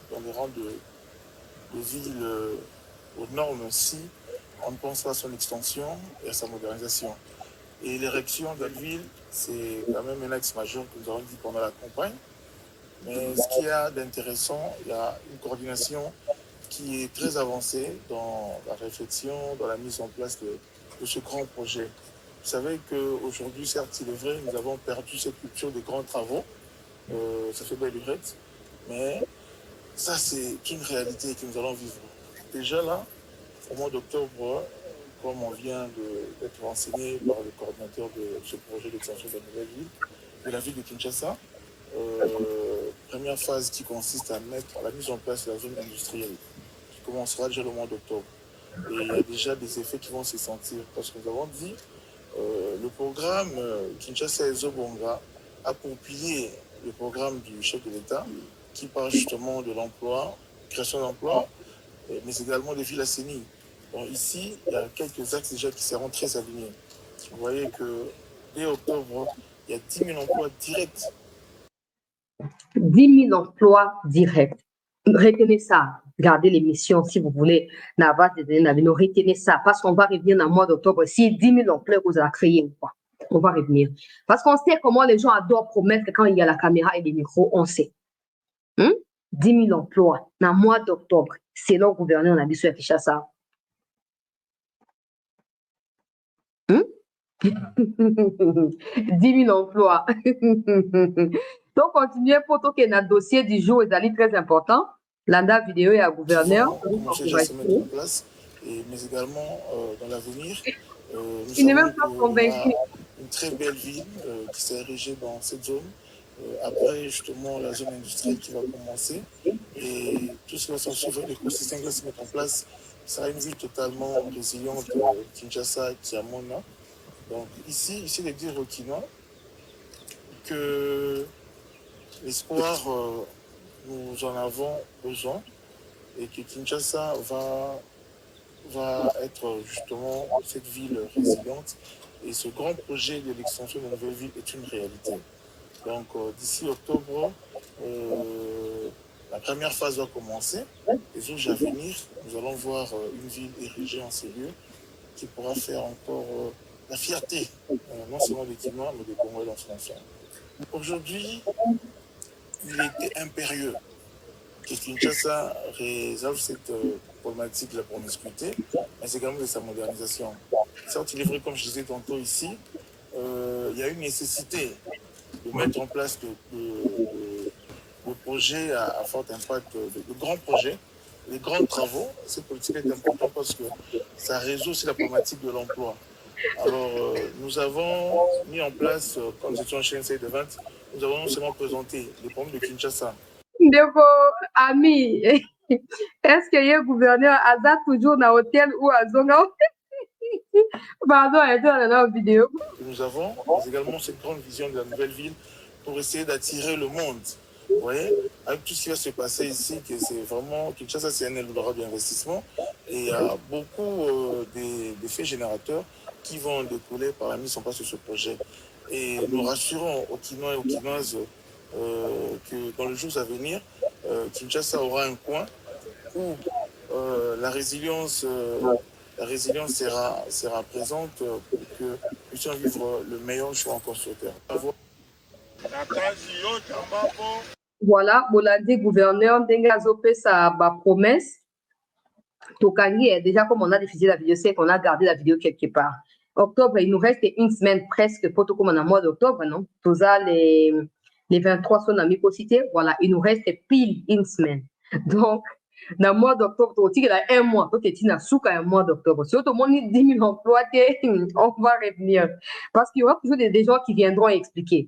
dans les rangs de ville aux normes aussi, on pense pas à son extension et à sa modernisation. Et l'érection de la ville, c'est quand même un axe majeur que nous avons dit pendant la campagne. Mais ce qu'il y a d'intéressant, il y a une coordination qui est très avancée dans la réflexion, dans la mise en place de ce grand projet. Vous savez qu'aujourd'hui, certes, il est vrai, nous avons perdu cette culture des grands travaux. Ça fait belle lurette, mais ça c'est une réalité que nous allons vivre. Déjà là, au mois d'octobre, comme on vient d'être renseigné par le coordinateur de ce projet d'extension de la nouvelle ville, de la ville de Kinshasa, première phase qui consiste à mettre la mise en place de la zone industrielle, qui commencera déjà le mois d'octobre. Et il y a déjà des effets qui vont se sentir, parce que nous avons dit, le programme Kinshasa et Zobonga a pour pilier le programme du chef de l'État qui parle justement de l'emploi, création d'emplois, mais également des villes assainies. Donc ici, il y a quelques axes déjà qui seront très alignés. Vous voyez que dès octobre, il y a 10 000 emplois directs. 10 000 emplois directs. Retenez ça. Gardez l'émission si vous voulez. Retenez ça parce qu'on va revenir dans le mois d'octobre. Si 10 000 emplois vous avez créés ou pas. On va revenir. Parce qu'on sait comment les gens adorent promettre quand il y a la caméra et les micros, on sait. 10 000 emplois dans le mois d'octobre. C'est le gouverneur, on a dit sur Kinshasa. 10 000 emplois. Donc, continuez pour tout que notre dossier du jour est très important. L'anda vidéo est à gouverneur. Mais également dans l'avenir. Il n'est même pas convaincu. Une très belle ville qui s'est érigée dans cette zone. Après, justement, la zone industrielle qui va commencer. Et tout ce qui va s'en suivre, l'écosystème qui va se mettre en place, ça sera une ville totalement résiliente, Kinshasa, Kiamona. Donc ici de dire aux Kinois que l'espoir, nous en avons besoin et que Kinshasa va être justement cette ville résiliente. Et ce grand projet de l'extension de la nouvelle ville est une réalité. Donc d'ici octobre, la première phase va commencer. Les jours à venir, nous allons voir une ville érigée en ces lieux qui pourra faire encore la fierté, non seulement des Kinois, mais des Congolais dans son ensemble. Aujourd'hui, il était impérieux que Kinshasa résolve cette problématique de la promiscuité, mais c'est également de sa modernisation. Certes, il est vrai, comme je disais tantôt ici, il y a une nécessité de mettre en place de projets à fort impact, de grands projets, les grands travaux. Cette politique est importante parce que ça résout aussi la problématique de l'emploi. Alors, nous avons mis en place, quand nous étions chez NCI de 20, nous avons non seulement présenté les problèmes de Kinshasa. Ndeko, ami, est-ce que le gouverneur a toujours dans l'hôtel ou à Zonga? Pardon, elle est dans la vidéo. Nous avons, mais également cette grande vision de la nouvelle ville pour essayer d'attirer le monde. Vous voyez, avec tout ce qui va se passer ici, que c'est vraiment, Kinshasa, c'est un Eldorado d'investissement. Et il y a beaucoup d'effets générateurs qui vont découler par la mise en place de ce projet. Et nous rassurons aux Kinois et aux Kinoises que dans les jours à venir, Kinshasa aura un coin où la résilience sera présente pour que nous puissions vivre le meilleur jour encore sur Terre. Voilà, Bolandi, gouverneur, Dengazope, ça a promesse. Tokangi, déjà comme on a diffusé la vidéo, c'est qu'on a gardé la vidéo quelque part. Octobre, il nous reste une semaine presque, pour tout comme on a mois d'octobre, non? Tout ça, les 23 sont dans Micocité. Voilà, il nous reste pile une semaine. Donc, dans le mois d'octobre, il y a un mois. Donc, il y a un mois d'octobre. Si tout le monde dit 10 000 emplois, on va revenir. Parce qu'il y aura toujours des gens qui viendront expliquer.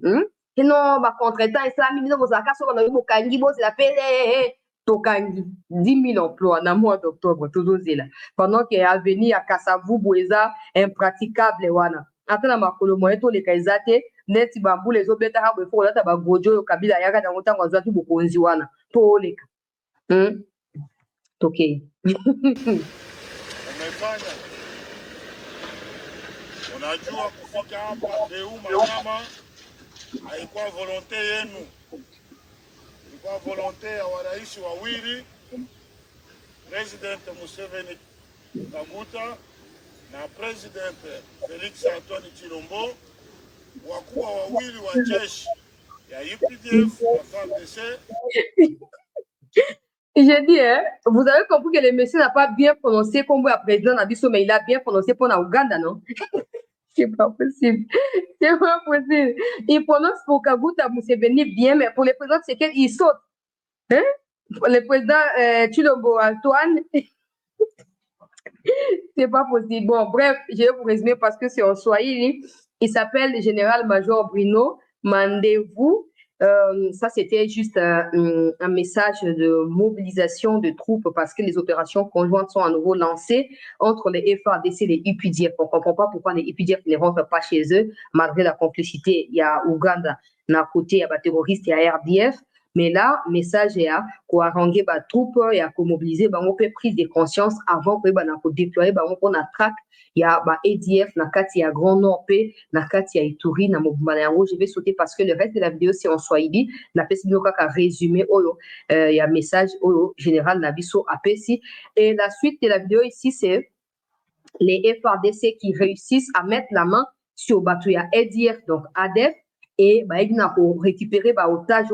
Et non, contre-temps, et ça, c'est la paix. Tokangi, 10 000 emplois dans le mois d'octobre, toujours là. Pendant qu'il y a venu à Kassavou, Boueza, impraticable, wana. Attends, ma colomoye, tous les kaizate, neti bambou, les autres, bêta, il faut là, t'as gojo, kabila, yaga, dans autant, on zatu, bukonzi, wana. Tous les cas. Ok. Unajua kufika hapa Deuma mama haikuwa volonte yenu, ilikuwa volonte ya warais wawili, President Museveni Kaguta na President Felix Antoine Chilombo, wakubwa wawili wa jeshi ya UPDF na FARDC. J'ai dit, hein, vous avez compris que le monsieur n'a pas bien prononcé comme le président Nabiso, mais il a bien prononcé pour la Ouganda, non? C'est pas possible. C'est pas possible. Il prononce pour Kaguta Museveni bien, mais pour le président Tshisekedi, il saute. Hein? Pour le président Chilombo Antoine, c'est pas possible. Bon, bref, je vais vous résumer parce que c'est en Swahili. Il s'appelle le général-major Bruno Mandevou. Ça, c'était juste un message de mobilisation de troupes parce que les opérations conjointes sont à nouveau lancées entre les FARDC et les UPDF. On ne comprend pas pourquoi les UPDF ne rentrent pas chez eux, malgré la complicité. Il y a Ouganda, d'un côté, il y a des terroristes, il y a RDF. Mais là, le message est à haranguer les troupes et à mobiliser les prise de conscience avant que nous déployer pour la traque. Il y a EDF, il y a Grand Nord P, il y a Ituri, je vais sauter parce que le reste de la vidéo, c'est en Swahili. La personne qui a résumé, il y a un message général Nabiso APC. Et la suite de la vidéo ici, c'est les FARDC qui réussissent à mettre la main sur bateau. Il y a EDF, donc ADF. Et pour récupérer les otages,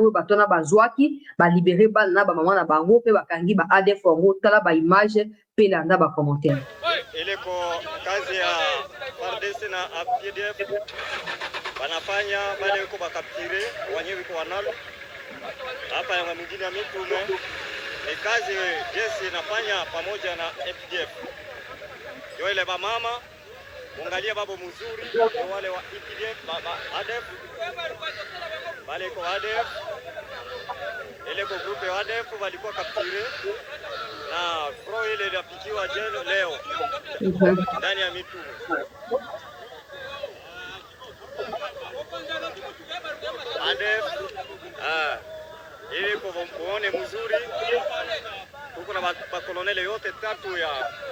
libérer les maman na bango pe bakangi ba ADF tala ba image pe landa ba commentaire. Ile ko kazi ya FARDC na APDF wanafanya bale ko bakaptire wenyewe kwa wanalo hapa ya mwingine mitume ni kazi jeshi inafanya pamoja na APDF. Yo ile ba mama muangalie babo mzuri wale wa APDF ADF bale ko ADF ile ko grupe ya ADF walikuwa kaptire na pro ile ilipikiwa jelo leo ndani ya mitume. ADF ili kuone mzuri tuko na makolonele yote tatu ya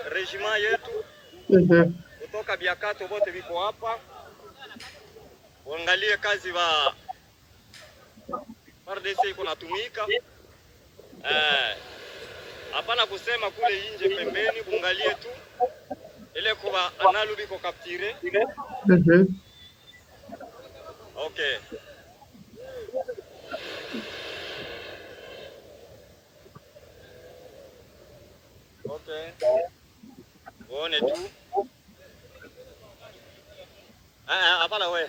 regiment yetu kutoka Biakato wote biko hapa. Uangalie kazi wa FARDC kunatumika hapana kusema kule nje pembeni, uangalie tu ile kwa analu biko kaptire. Okay. Ok. On est tout. Hapana wewe.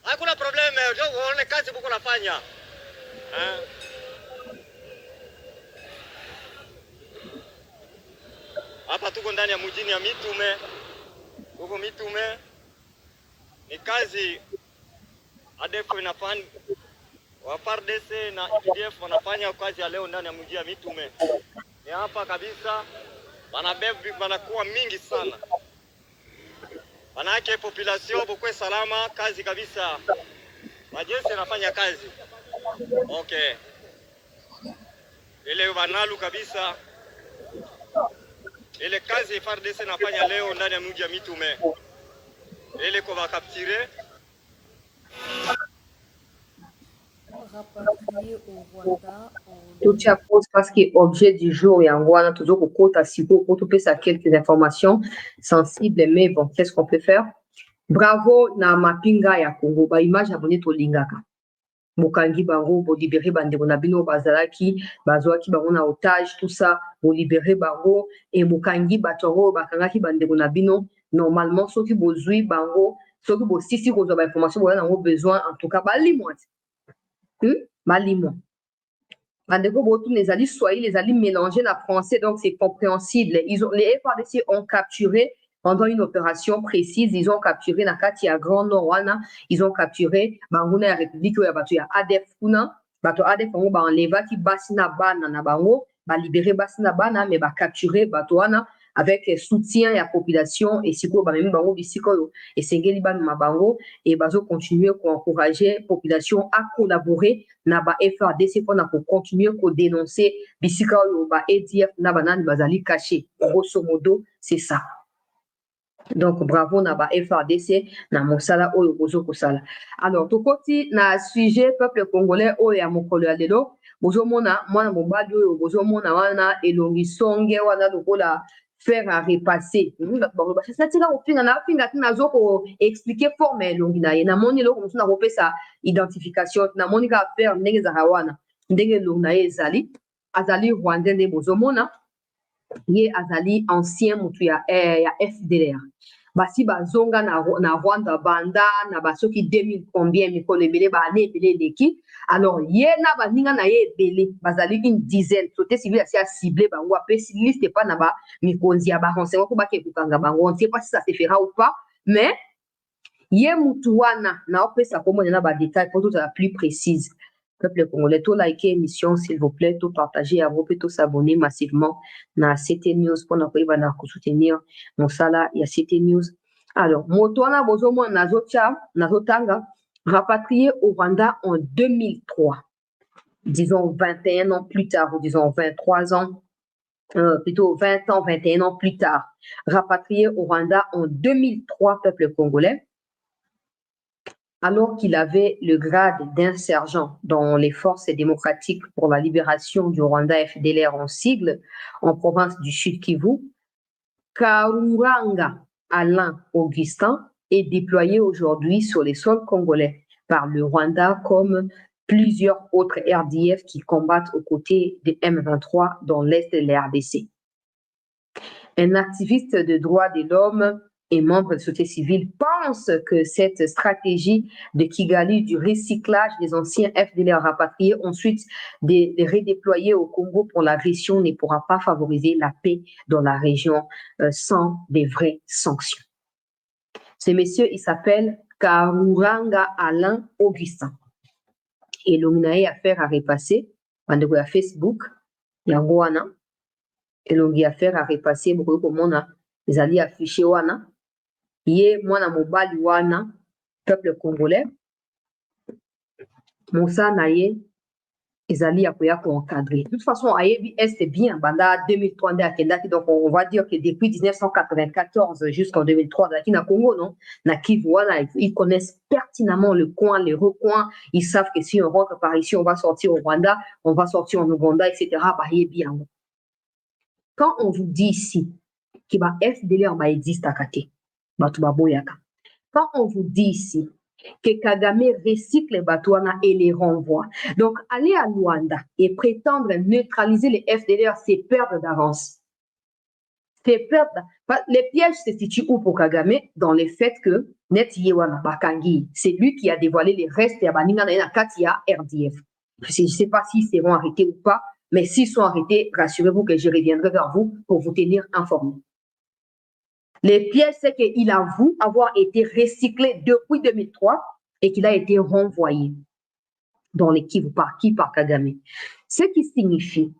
Hakuna problem, uone kazi buko nafanya. Hapa tuko ndani ya mjini ya Mitume. Huko Mitume ni kazi ADF inafanya, wa FARDC na EDF wanafanya kazi ya leo ndani ya mji ya Mitume. Ni hapa kabisa, wanakuwa mingi sana. Manake population bukwe salama, kazi kabisa. Majeshi yanafanya kazi. Okay. Ile wanalu kabisa. Ile kazi FARDC nafanya leo ndani ya mji ya Mitume. Ile ko va capturer. Rapatrié au Rwanda Tout à cause parce que objet du jour, Yangwana, toujours au côté à Sigo, pour tout ça quelques informations sensibles, mais bon, qu'est-ce qu'on peut faire? Bravo, na mapinga ya Congo, ba image abonné to lingaka. Mokangi bango, bo libéré bandeko na bino bazalaki, bazwaki bango na otage, tout ça, bo libéré bango, et mokangi batoro, bakangaki bandeko na bino, normalement, ceux qui bozui bango, ceux qui bo sisi kozo ba information, bo na besoin, en tout cas, ba limouat. Malimo. Les alliés soyez les alliés mélangés en français, donc c'est compréhensible. Les FARDC ont capturé pendant une opération précise, ils ont capturé Nakati à Grand Nord, ils ont capturé Bangouna la République où il y a ADF Kuna, bato ADF on va enlever qui basina bana na bango, ba libérer basina bana mais ba capturer batoana avec soutien à la population et si quoi même bango bisiko et sengeli ban mabango et bazo continuer pour encourager la population à collaborer na ba FARDC pour continuer à dénoncer bisiko ba EDF na banan bazali caché grosso modo c'est ça. Donc bravo na ba FARDC na mosala oyo bozo kosala. Alors to koti na sujet peuple congolais oyo ya mokolo ya lelo bozo mona mwana mobali oyo bozo mona wana elongi songe wana lokola faire à repasser. C'est ça au fin na finga tina zoko expliquer forme elongi na ye na moni lo comme na repesa identification na moni ka faire ndenge za hawana ndenge elongi na ye azali rwandais de bozo mona ye azali ancien mutu ya FDLR. Basi bazonga na Rwanda banda na basoki 2000 combien mikolo ebele ba ane ebele leki. Alors ye na baninga na ye ebele bazali une dizaine sote civil asi a ciblé bango apesi liste pas na ba mikonzi ya ba renseignement ko bake kukanga bango on sait pas si ça se fera ou pas mais ye mutu wana na opesa komona na ba détails pour tout la plus précise. Peuple congolais, tout liker l'émission, s'il vous plaît, tout partager, à vous, tout s'abonner massivement na CT News pour nous soutenir mon sala, il y a CT News. Alors, Motoana Bozomo Nazotanga, rapatrié au Rwanda en 2003, disons 21 ans plus tard, ou disons 23 ans, plutôt 20 ans, 21 ans plus tard, rapatrié au Rwanda en 2003, peuple congolais. Alors qu'il avait le grade d'un sergent dans les forces démocratiques pour la libération du Rwanda FDLR en sigle, en province du Sud Kivu, Karuranga Alain Augustin est déployé aujourd'hui sur les sols congolais par le Rwanda comme plusieurs autres RDF qui combattent aux côtés des M23 dans l'est de la RDC. Un activiste de droits de l'homme et membres de la société civile pensent que cette stratégie de Kigali du recyclage des anciens FDLR rapatriés, ensuite de redéployer au Congo pour l'agression, ne pourra pas favoriser la paix dans la région sans des vraies sanctions. Ce monsieur, il s'appelle Karuranga Alain Augustin. Et l'on a affaire à repasser, on a Facebook, il y a Wana, et l'on a affaire à repasser, beaucoup de monde les alliés affichés Wana. Ye mwana mobali wana peuple congolais Moussa naye ezali ya koya ko encadrer. De toute façon ayebi est bien banda 2003 akendaki, donc on va dire que depuis 1994 jusqu'en 2003 dans na Congo non na Kivu wana ils connaissent pertinemment le coin, les recoins, ils savent que si on rentre par ici on va sortir au Rwanda, on va sortir en Ouganda, etc. Bah yebi yango. Quand on vous dit ici que ba FDLR ba existe à Kate. Quand on vous dit ici que Kagame recycle les bateaux et les renvoie. Donc, aller à Luanda et prétendre neutraliser les FDLR, c'est perdre d'avance. C'est perdre. Les pièges se situent où pour Kagame? Dans le fait que Net Yewana Bakangi, c'est lui qui a dévoilé les restes de Baninga na Katia RDF. Je ne sais pas s'ils seront arrêtés ou pas, mais s'ils sont arrêtés, rassurez-vous que je reviendrai vers vous pour vous tenir informés. Les pièges, c'est qu'il avoue avoir été recyclé depuis 2003 et qu'il a été renvoyé dans l'équipe par Kagame. Ce qui signifie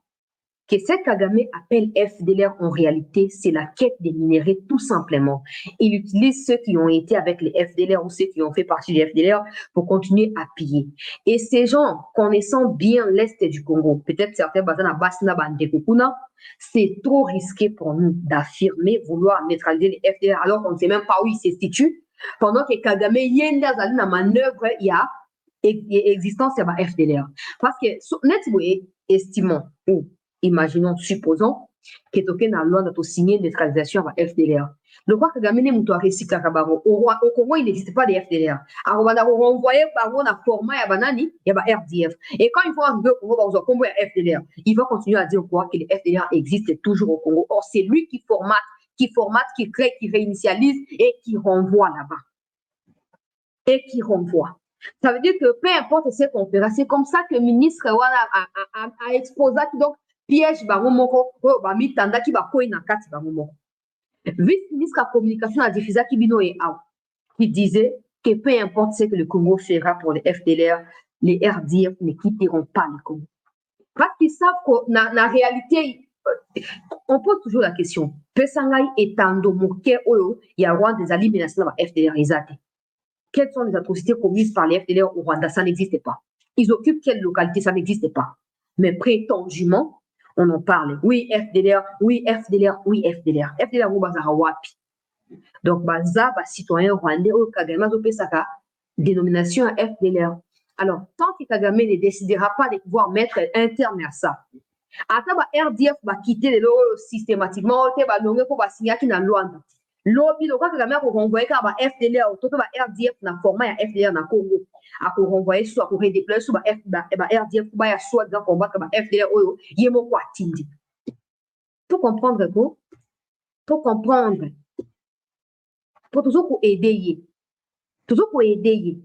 que ce Kagame appelle FDLR en réalité, c'est la quête des minéraux tout simplement. Il utilise ceux qui ont été avec les FDLR ou ceux qui ont fait partie des FDLR pour continuer à piller. Et ces gens, connaissant bien l'Est du Congo, peut-être certains bazana basna bandekukuna, c'est trop risqué pour nous d'affirmer vouloir neutraliser les FDLR alors qu'on ne sait même pas où ils se situent. Pendant que Kagame yenda zali na manœuvre, il y a existence de la FDLR. Parce que nous estimons ou imaginons, supposons que tu as loi de signer une neutralisation avec FDLR. Le roi Kagame n'est pas recyclé au Congo, il n'existe pas de FDLR. Alors, on va renvoyer par un format à Banani, il y a RDF. Et quand il faut arriver au Congo, on va Congo et FDLR. Il va continuer à dire quoi que les FDLR existent toujours au Congo. Or, c'est lui qui formate, qui crée, qui réinitialise et qui renvoie là-bas. Ça veut dire que peu importe ce qu'on fera, c'est comme ça que le ministre a exposé donc piège bango moko o ba mitanda ki ba koina kati bango moko. Vice-ministre de la communication a diffusé qui disait que peu importe ce que le Congo fera pour les FDLR, les RDF ne quitteront pas le Congo. Parce qu'ils savent que dans la réalité, on pose toujours la question. Pesangai et Tandomoke Oyo, il y a des alliés menacés dans la FDLR. Quelles sont les atrocités commises par les FDLR au Rwanda? Ça n'existe pas. Ils occupent quelle localité? Ça n'existe pas. Mais prétendument, on en parle. Oui, FDLR, oui, FDLR, oui, FDLR. FDLR, vous bazara wapi. Donc, baza, citoyen rwandais, au Kagame, Pesaka, dénomination FDLR. Alors, tant que Kagame ne décidera pas de pouvoir mettre un terme à ça, attends, RDF va quitter les lots systématiquement, il va nommer pour signer qui n'a Luanda. Lobby, le Kagame va renvoyer par FDLR, tout va RDF dans le format FDLR dans le Congo. À renvoyer soit pour redéployer soit RDF soit dans combattre FDLR il y a mon quoi tindi. Pour comprendre quoi? Pour comprendre. Pour toujours aider. Toujours pour aider.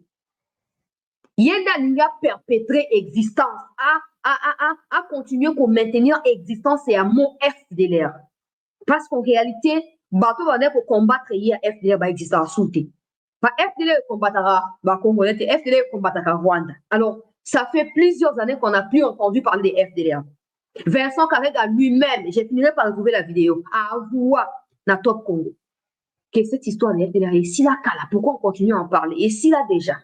Il y a perpétrer existence à continuer pour maintenir existence et à mon FDLR. Parce qu'en réalité, bateau va pour combattre FDLR va exister en soute. FDLR combattra Congolais, FDLR combattra Rwanda. Alors, ça fait plusieurs années qu'on n'a plus entendu parler des FDLR. Vincent Karega lui-même, j'ai fini par trouver la vidéo, a avoué dans Top Congo que cette histoire des FDLR est si là, pourquoi on continue à en parler? Et si là déjà.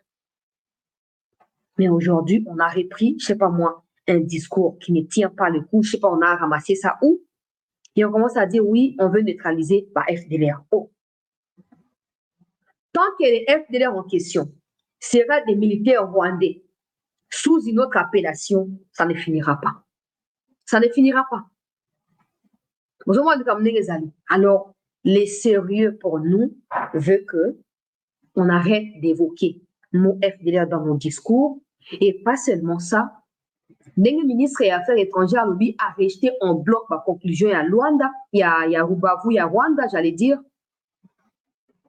Mais aujourd'hui, on a repris, je ne sais pas moi, un discours qui ne tient pas le coup, je ne sais pas, on a ramassé ça où? Et on commence à dire oui, on veut neutraliser FDLR. Oh. Tant que les FDLR en question sera des militaires rwandais sous une autre appellation, ça ne finira pas. Ça ne finira pas. Alors, les sérieux pour nous veut que on arrête d'évoquer nos FDLR dans nos discours et pas seulement ça. Le ministre des Affaires étrangères a rejeté en bloc ma conclusion à Luanda, il y a Rubavu, il y a Rwanda, j'allais dire.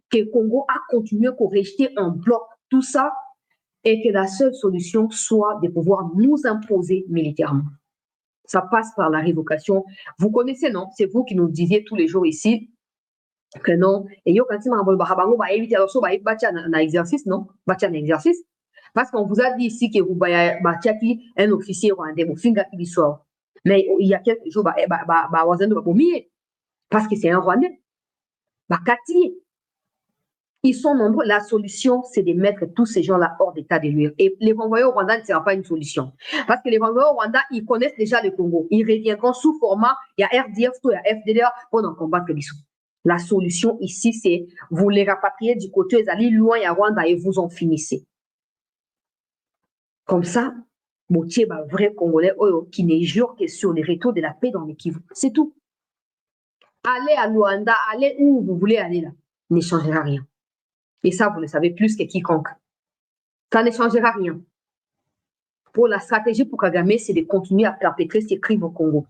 Que le Congo a continué à rejeter en bloc tout ça et que la seule solution soit de pouvoir nous imposer militairement. Ça passe par la révocation. Vous connaissez, non? C'est vous qui nous disiez tous les jours ici que non. Et yo, quand il va éviter alors ça, un exercice, non? Un exercice. Parce qu'on vous a dit ici que vous avez un officier rwandais, mais il y a quelques jours, parce que c'est un Rwandais. Ils sont nombreux. La solution, c'est de mettre tous ces gens-là hors d'état de nuire. Et les renvoyer au Rwanda ne sera pas une solution. Parce que les renvoyer au Rwanda, ils connaissent déjà le Congo. Ils reviendront sous format, il y a RDF, il y a FDLR pour en combattre les sous. La solution ici, c'est vous les rapatrier du côté, ils allez loin à Rwanda et vous en finissez. Comme ça, Moutié, vrai Congolais, qui ne jure que sur les retours de la paix dans le Kivu. C'est tout. Allez à Luanda, allez où vous voulez aller là, ne changera rien. Et ça, vous le savez plus que quiconque. Ça ne changera rien. Pour la stratégie pour Kagame, c'est de continuer à perpétrer ces crimes au Congo.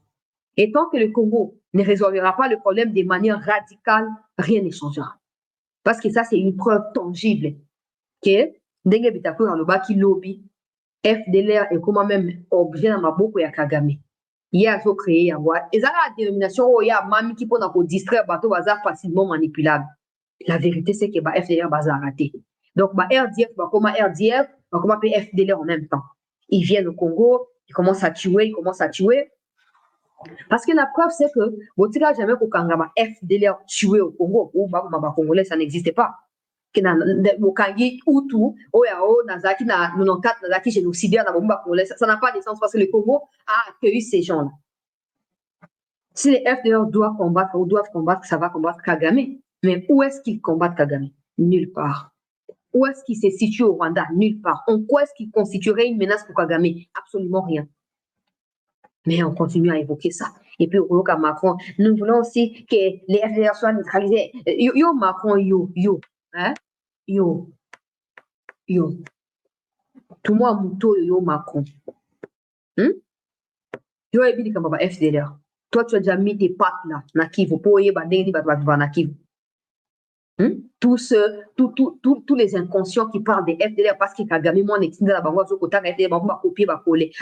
Et tant que le Congo ne résolvera pas le problème de manière radicale, rien ne changera. Parce que ça, c'est une preuve tangible que Ndenge Bitako Alobaki lobby, FDLR est comme même objet dans ma boucle ya Kagame. Il y a créé à voir. Et ça, la dénomination où il y a Mami qui peut distraire bateau bazar facilement manipulable. La vérité, c'est que FDLR va raté. Donc, RDF, comme RDF, comme FDLR en même temps. Ils viennent au Congo, ils commencent à tuer. Parce que la preuve, c'est que, vous ne jamais qu'au Kangama FDLR tué au Congo, ou Congolais, ça n'existait pas. Mokangi, Hutu, Oyao, Nazaki, 94, Nazaki, génocidaire, Congolais, ça n'a pas de sens parce que le Congo a accueilli ces gens-là. Si les FDLR doivent combattre, ça va combattre Kagame. Mais où est-ce qu'ils combattent Kagame? Nulle part. Où est-ce qu'il se situe au Rwanda? Nulle part. En quoi est-ce qu'il constituerait une menace pour Kagame? Absolument rien. Mais on continue à évoquer ça. Et puis, au Macron, nous voulons aussi que les FDLR soient neutralisés. Yo, Macron, hein? Yo. Tout le monde yo Macron. Yo, et bien, comme FDLR. Toi, tu as déjà mis tes pattes là, na Kivu, pour y na Kivu. Tous les inconscients qui parlent des FDLR parce que Kagame, moi,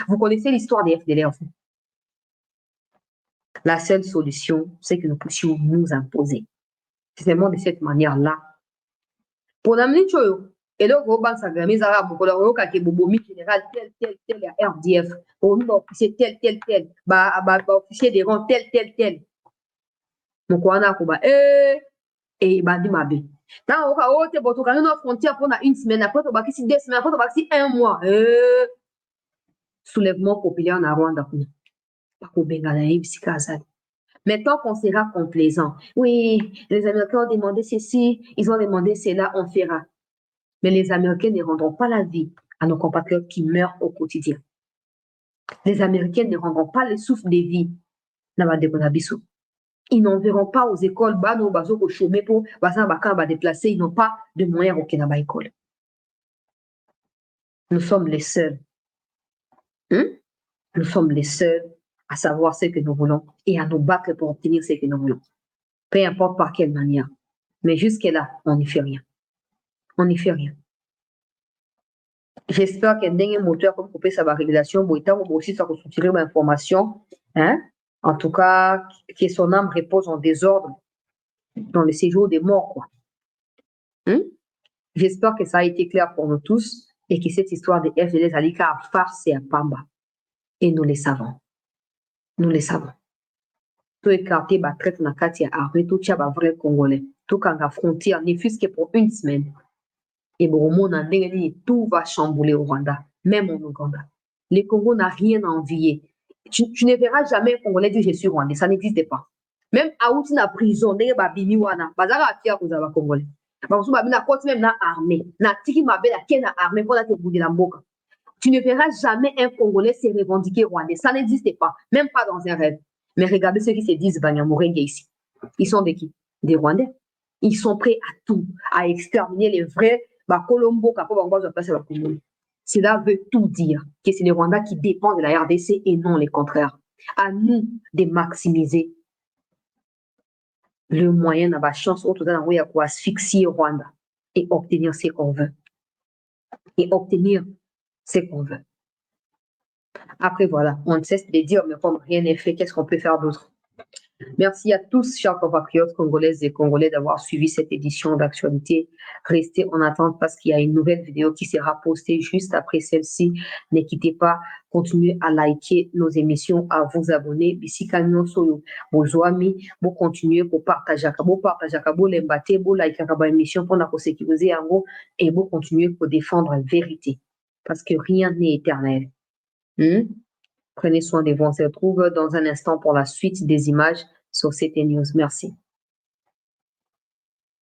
vous connaissez l'histoire des FDLR. La seule solution, c'est que nous puissions nous imposer. C'est seulement de cette manière-là. Pour l'amener, et là, on va s'agrémer, ça va, pour le général, tel, RDF, pour nous, officier tel, officier des rangs, tel. Donc, on a et bandi mabe. Tant on a ote boto quand on frontière pendant une semaine, après on va ici 2 semaines, après on va ici 1 mois. Soulèvement populaire en Rwanda. Pas qu'on bengala mais tant qu'on sera complaisant, oui, les Américains ont demandé ceci, ils ont demandé cela, on fera. Mais les Américains ne rendront pas la vie à nos compatriotes qui meurent au quotidien. Les Américains ne rendront pas le souffle de vie dans la Débonabissou. Ils n'enverront pas aux écoles, au chômé pour déplacer, ils n'ont pas de moyens au Kenya école. Nous sommes les seuls. Nous sommes les seuls à savoir ce que nous voulons et à nous battre pour obtenir ce que nous voulons. Peu importe par quelle manière. Mais jusque-là, on n'y fait rien. On n'y fait rien. J'espère qu'il y a un moteur comme couper sa régulation, pour aussi ça soutirer l'information. En tout cas, que son âme repose en désordre dans le séjour des morts, quoi. J'espère que ça a été clair pour nous tous et que cette histoire de FDLR Alika a farce et à Pamba. Et nous le savons. Nous le savons. Tout écarté, traite na kati ya armée, tout tcha vrai Congolais. Tout quand la frontière, ne fût-ce que pour une semaine. Et tout va chambouler au Rwanda, même en Ouganda. Le Congo n'a rien à envier. Tu ne verras jamais un Congolais dire je suis Rwandais, ça n'existe pas. Même à outi na prison, ndenge babimi wana, bazara atia kozala Congolais. Bamusu babina koti même na armée, na tiki mabela ke na armée pour la te boudi la mboka. Tu ne verras jamais un Congolais se revendiquer Rwandais, ça n'existe pas, même pas dans un rêve. Mais regardez ceux qui se disent Banyamurenge ici. Ils sont de qui? Des Rwandais. Ils sont prêts à tout, à exterminer les vrais Colombo. Cela veut tout dire que c'est le Rwanda qui dépend de la RDC et non le contraire. À nous de maximiser le moyen d'avoir chance pour asphyxier le Rwanda et obtenir ce qu'on veut. Après, voilà, on ne cesse de dire, mais comme rien n'est fait, qu'est-ce qu'on peut faire d'autre? Merci à tous, chers compatriotes congolaises et congolais, d'avoir suivi cette édition d'actualité. Restez en attente parce qu'il y a une nouvelle vidéo qui sera postée juste après celle-ci. Ne quittez pas, continuez à liker nos émissions, à vous abonner. Bisikagnon Soyo, vos amis, vous continuez pour partager, vous l'embattez, vous likez la émission pour nous sécuriser en gros et vous continuez pour défendre la vérité parce que rien n'est éternel. Prenez soin de vous. On se retrouve dans un instant pour la suite des images sur CT News. Merci.